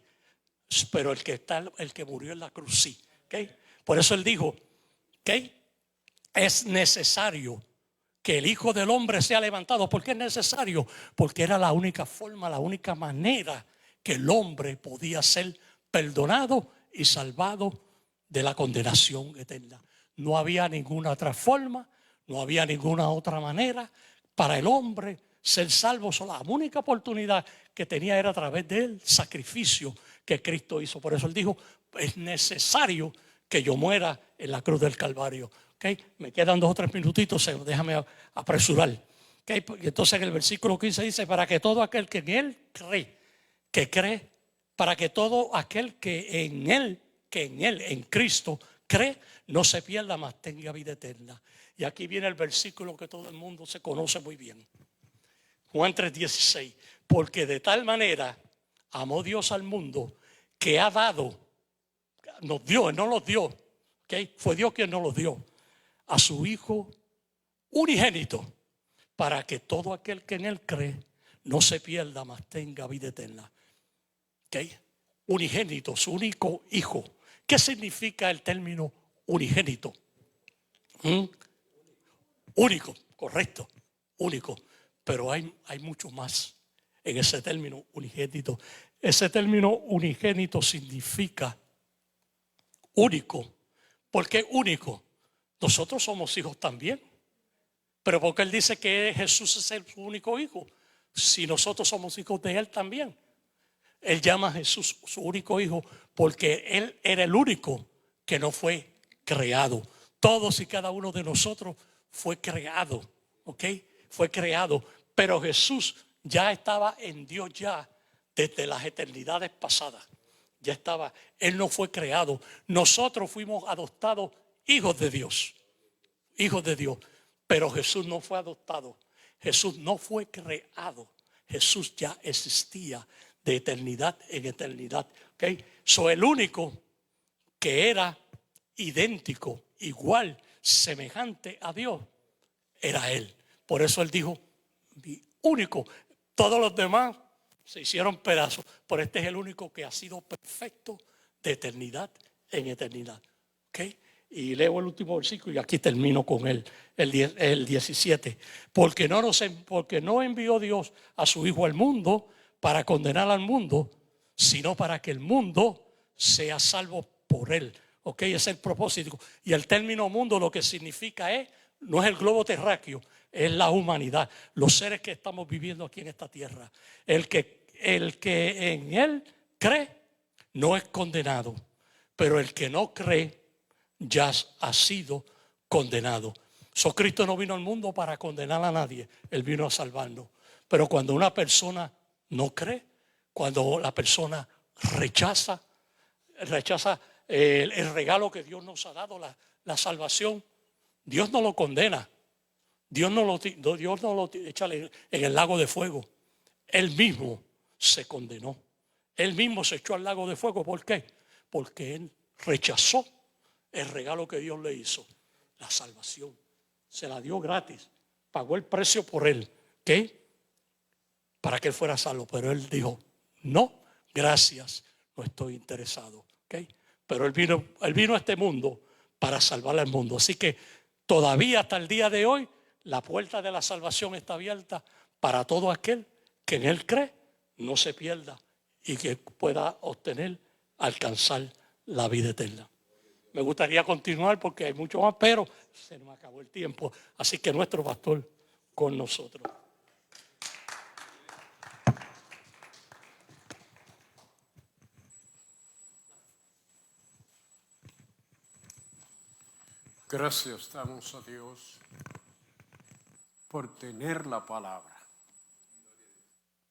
pero el que murió en la cruz sí, ¿okay? Por eso él dijo, ¿okay? Es necesario que el Hijo del Hombre sea levantado. ¿Por qué es necesario? Porque era la única forma, la única manera que el hombre podía ser perdonado y salvado de la condenación eterna. No había ninguna otra forma, no había ninguna otra manera para el hombre ser salvo. La única oportunidad que tenía era a través del sacrificio que Cristo hizo. Por eso él dijo: es necesario que yo muera en la cruz del Calvario. ¿Okay? Me quedan 2 o 3 minutitos, déjame apresurar. ¿Okay? Entonces en el versículo 15 dice: para que todo aquel que en él cree, para que todo aquel que en él, en Cristo cree, no se pierda, mas tenga vida eterna. Y aquí viene el versículo que todo el mundo se conoce muy bien. Juan 3:16. Porque de tal manera amó Dios al mundo que ha dado, nos dio, no los dio, ¿okay? Fue Dios quien nos los dio, a su Hijo unigénito, para que todo aquel que en él cree no se pierda, mas tenga vida eterna. ¿Okay? unigénito, su único hijo. ¿Qué significa el término unigénito? Único, correcto, único. Pero hay mucho más en ese término unigénito. Ese término unigénito significa único. ¿Por qué único? Nosotros somos hijos también. Pero porque Él dice que Jesús es su único hijo, si nosotros somos hijos de Él también. Él llama a Jesús su único hijo porque Él era el único que no fue creado. Todos y cada uno de nosotros fue creado, ¿ok? Fue creado, pero Jesús ya estaba en Dios ya desde las eternidades pasadas. Ya estaba, Él no fue creado. Nosotros fuimos adoptados hijos de Dios, pero Jesús no fue adoptado. Jesús no fue creado. Jesús ya existía de eternidad en eternidad. ¿Okay? El único que era idéntico, igual, semejante a Dios, era Él. Por eso Él dijo, mi único. Todos los demás se hicieron pedazos, pero este es el único que ha sido perfecto de eternidad en eternidad. ¿Okay? Y leo el último versículo y aquí termino con el 17. Porque no envió Dios a su Hijo al mundo para condenar al mundo, sino para que el mundo sea salvo por Él. ¿Ok? Ese es el propósito. Y el término mundo lo que significa no es el globo terráqueo, es la humanidad, los seres que estamos viviendo aquí en esta tierra. El que en Él cree no es condenado, pero el que no cree ya ha sido condenado. Cristo no vino al mundo para condenar a nadie, Él vino a salvarnos. Pero cuando una persona no cree, cuando la persona rechaza el regalo que Dios nos ha dado, la salvación, Dios no lo condena. Dios no lo echa en el lago de fuego. Él mismo se condenó. Él mismo se echó al lago de fuego. ¿Por qué? Porque Él rechazó el regalo que Dios le hizo, la salvación. Se la dio gratis. Pagó el precio por Él. ¿Qué? Para que Él fuera salvo. Pero Él dijo, no, gracias, no estoy interesado. ¿Okay? Pero Él vino a este mundo para salvar al mundo. Así que todavía hasta el día de hoy, la puerta de la salvación está abierta para todo aquel que en Él cree, no se pierda y que pueda alcanzar la vida eterna. Me gustaría continuar porque hay mucho más, pero se nos acabó el tiempo. Así que nuestro pastor con nosotros. Gracias damos a Dios por tener la palabra.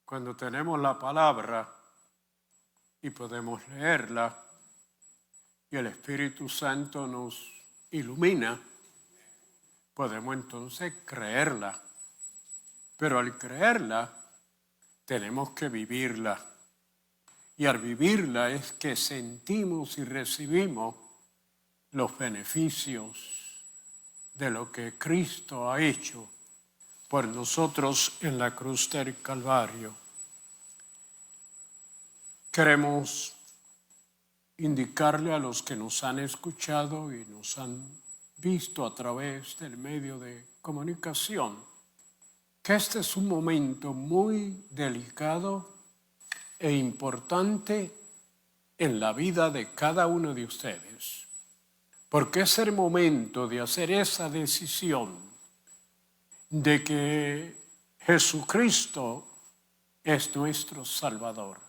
Cuando tenemos la palabra y podemos leerla y el Espíritu Santo nos ilumina, podemos entonces creerla. Pero al creerla tenemos que vivirla. Y al vivirla es que sentimos y recibimos los beneficios de lo que Cristo ha hecho por nosotros en la cruz del Calvario. Queremos indicarle a los que nos han escuchado y nos han visto a través del medio de comunicación que este es un momento muy delicado e importante en la vida de cada uno de ustedes, porque es el momento de hacer esa decisión de que Jesucristo es nuestro Salvador.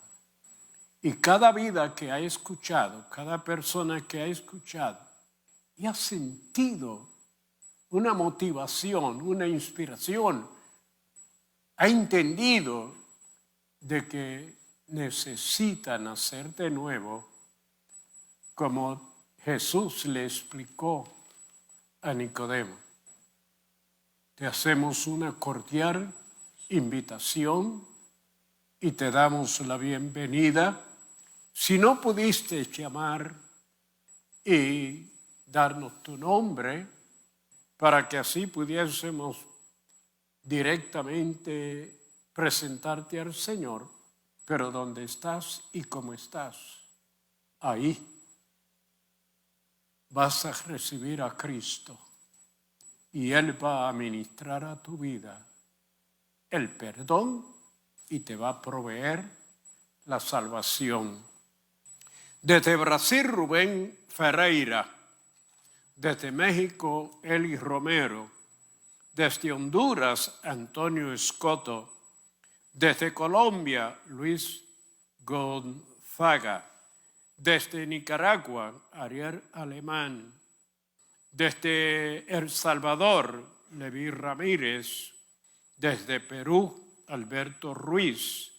Y cada vida que ha escuchado, cada persona que ha escuchado y ha sentido una motivación, una inspiración, ha entendido de que necesita nacer de nuevo, como Jesús le explicó a Nicodemo. Te hacemos una cordial invitación y te damos la bienvenida. Si no pudiste llamar y darnos tu nombre para que así pudiésemos directamente presentarte al Señor, pero donde estás y cómo estás, ahí vas a recibir a Cristo y Él va a ministrar a tu vida el perdón y te va a proveer la salvación. Desde Brasil, Rubén Ferreira. Desde México, Eli Romero. Desde Honduras, Antonio Escoto. Desde Colombia, Luis Gonzaga. Desde Nicaragua, Ariel Alemán. Desde El Salvador, Leví Ramírez. Desde Perú, Alberto Ruiz.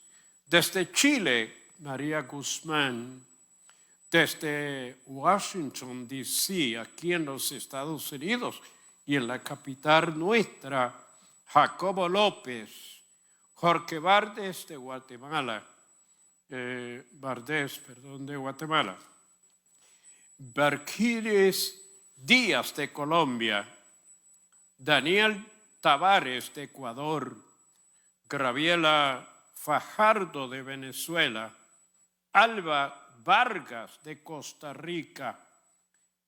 Desde Chile, María Guzmán. Desde Washington, D.C., aquí en los Estados Unidos y en la capital nuestra, Jacobo López. Jorge Vardés de Guatemala. De Guatemala. Barquiles Díaz de Colombia. Daniel Tavares de Ecuador. Graviela Fajardo de Venezuela. Alba Vargas de Costa Rica.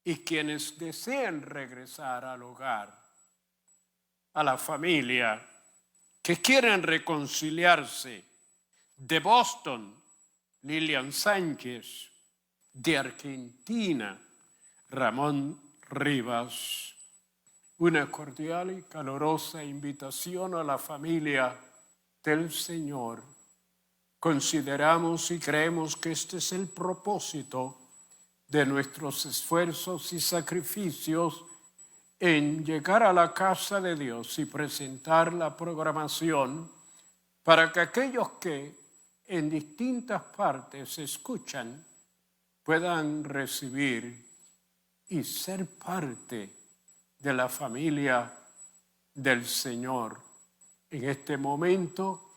Y quienes desean regresar al hogar, a la familia, que quieran reconciliarse, de Boston, Lilian Sánchez, de Argentina, Ramón Rivas. Una cordial y calurosa invitación a la familia del Señor. Consideramos y creemos que este es el propósito de nuestros esfuerzos y sacrificios en llegar a la casa de Dios y presentar la programación para que aquellos que en distintas partes escuchan puedan recibir y ser parte de la familia del Señor. En este momento,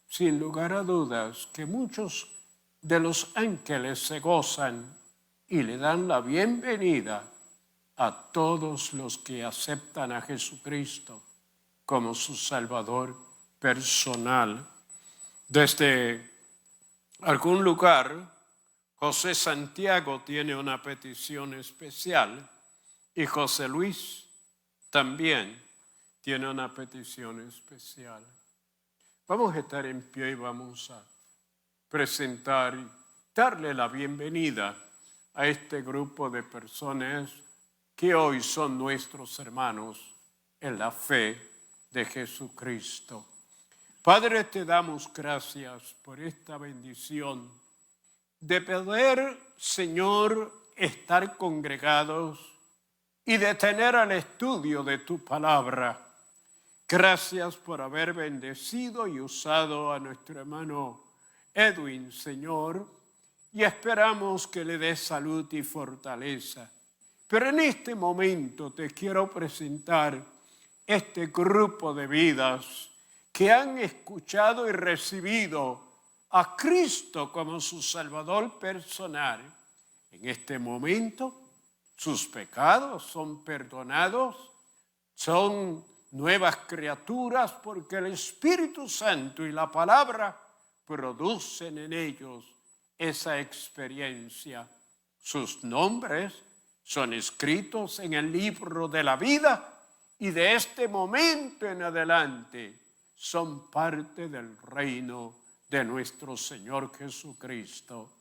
sin lugar a dudas, que muchos de los ángeles se gozan y le dan la bienvenida a todos los que aceptan a Jesucristo como su Salvador personal. Desde algún lugar, José Santiago tiene una petición especial y José Luis también tiene una petición especial. Vamos a estar en pie y vamos a presentar y darle la bienvenida a este grupo de personas que hoy son nuestros hermanos en la fe de Jesucristo. Padre, te damos gracias por esta bendición de poder, Señor, estar congregados y de tener el estudio de tu palabra. Gracias por haber bendecido y usado a nuestro hermano Edwin, Señor, y esperamos que le des salud y fortaleza. Pero en este momento te quiero presentar este grupo de vidas que han escuchado y recibido a Cristo como su Salvador personal. En este momento, sus pecados son perdonados, son nuevas criaturas porque el Espíritu Santo y la palabra producen en ellos esa experiencia. Sus nombres son escritos en el libro de la vida y de este momento en adelante son parte del reino de nuestro Señor Jesucristo.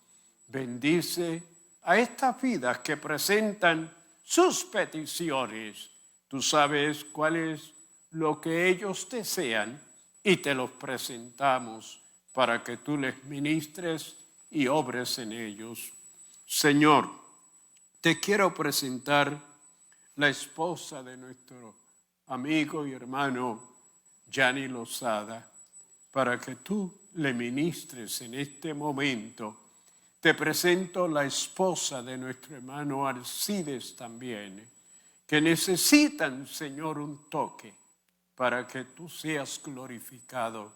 Bendice a estas vidas que presentan sus peticiones. Tú sabes cuál es lo que ellos desean y te los presentamos para que tú les ministres y obres en ellos. Señor, te quiero presentar la esposa de nuestro amigo y hermano Gianni Lozada, para que tú le ministres en este momento. Te presento la esposa de nuestro hermano Alcides también, que necesitan, Señor, un toque para que tú seas glorificado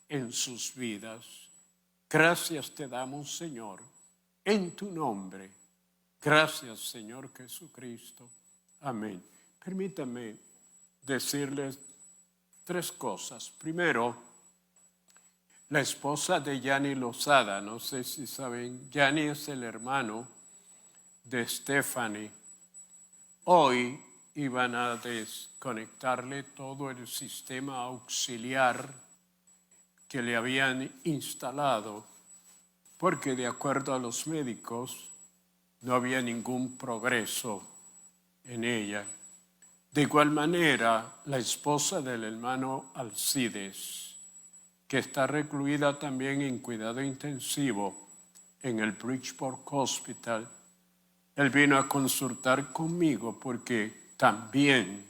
en sus vidas. Gracias te damos, Señor, en tu nombre. Gracias, Señor Jesucristo. Amén. Permítame decirles tres cosas. Primero, la esposa de Gianni Lozada, no sé si saben, Gianni es el hermano de Stephanie. Hoy iban a desconectarle todo el sistema auxiliar que le habían instalado, porque de acuerdo a los médicos no había ningún progreso en ella. De igual manera, la esposa del hermano Alcides, que está recluida también en cuidado intensivo en el Bridgeport Hospital, él vino a consultar conmigo porque también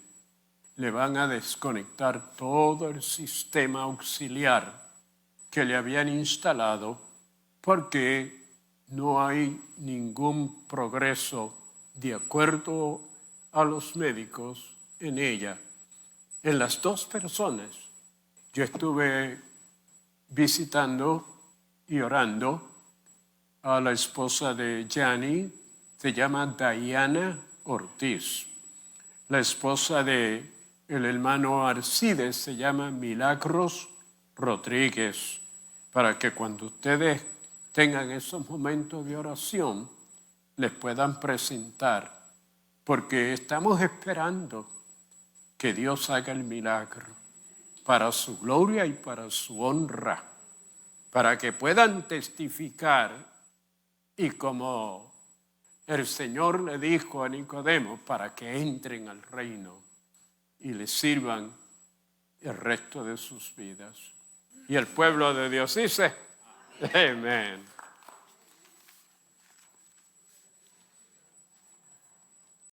le van a desconectar todo el sistema auxiliar que le habían instalado porque no hay ningún progreso de acuerdo a los médicos en ella. En las dos personas yo estuve visitando y orando a la esposa de Gianni, se llama Diana Ortiz. La esposa de el hermano Alcides se llama Milagros Rodríguez, para que cuando ustedes tengan esos momentos de oración, les puedan presentar, porque estamos esperando que Dios haga el milagro para su gloria y para su honra, para que puedan testificar y como el Señor le dijo a Nicodemo, para que entren al reino y le sirvan el resto de sus vidas. Y el pueblo de Dios dice, amén.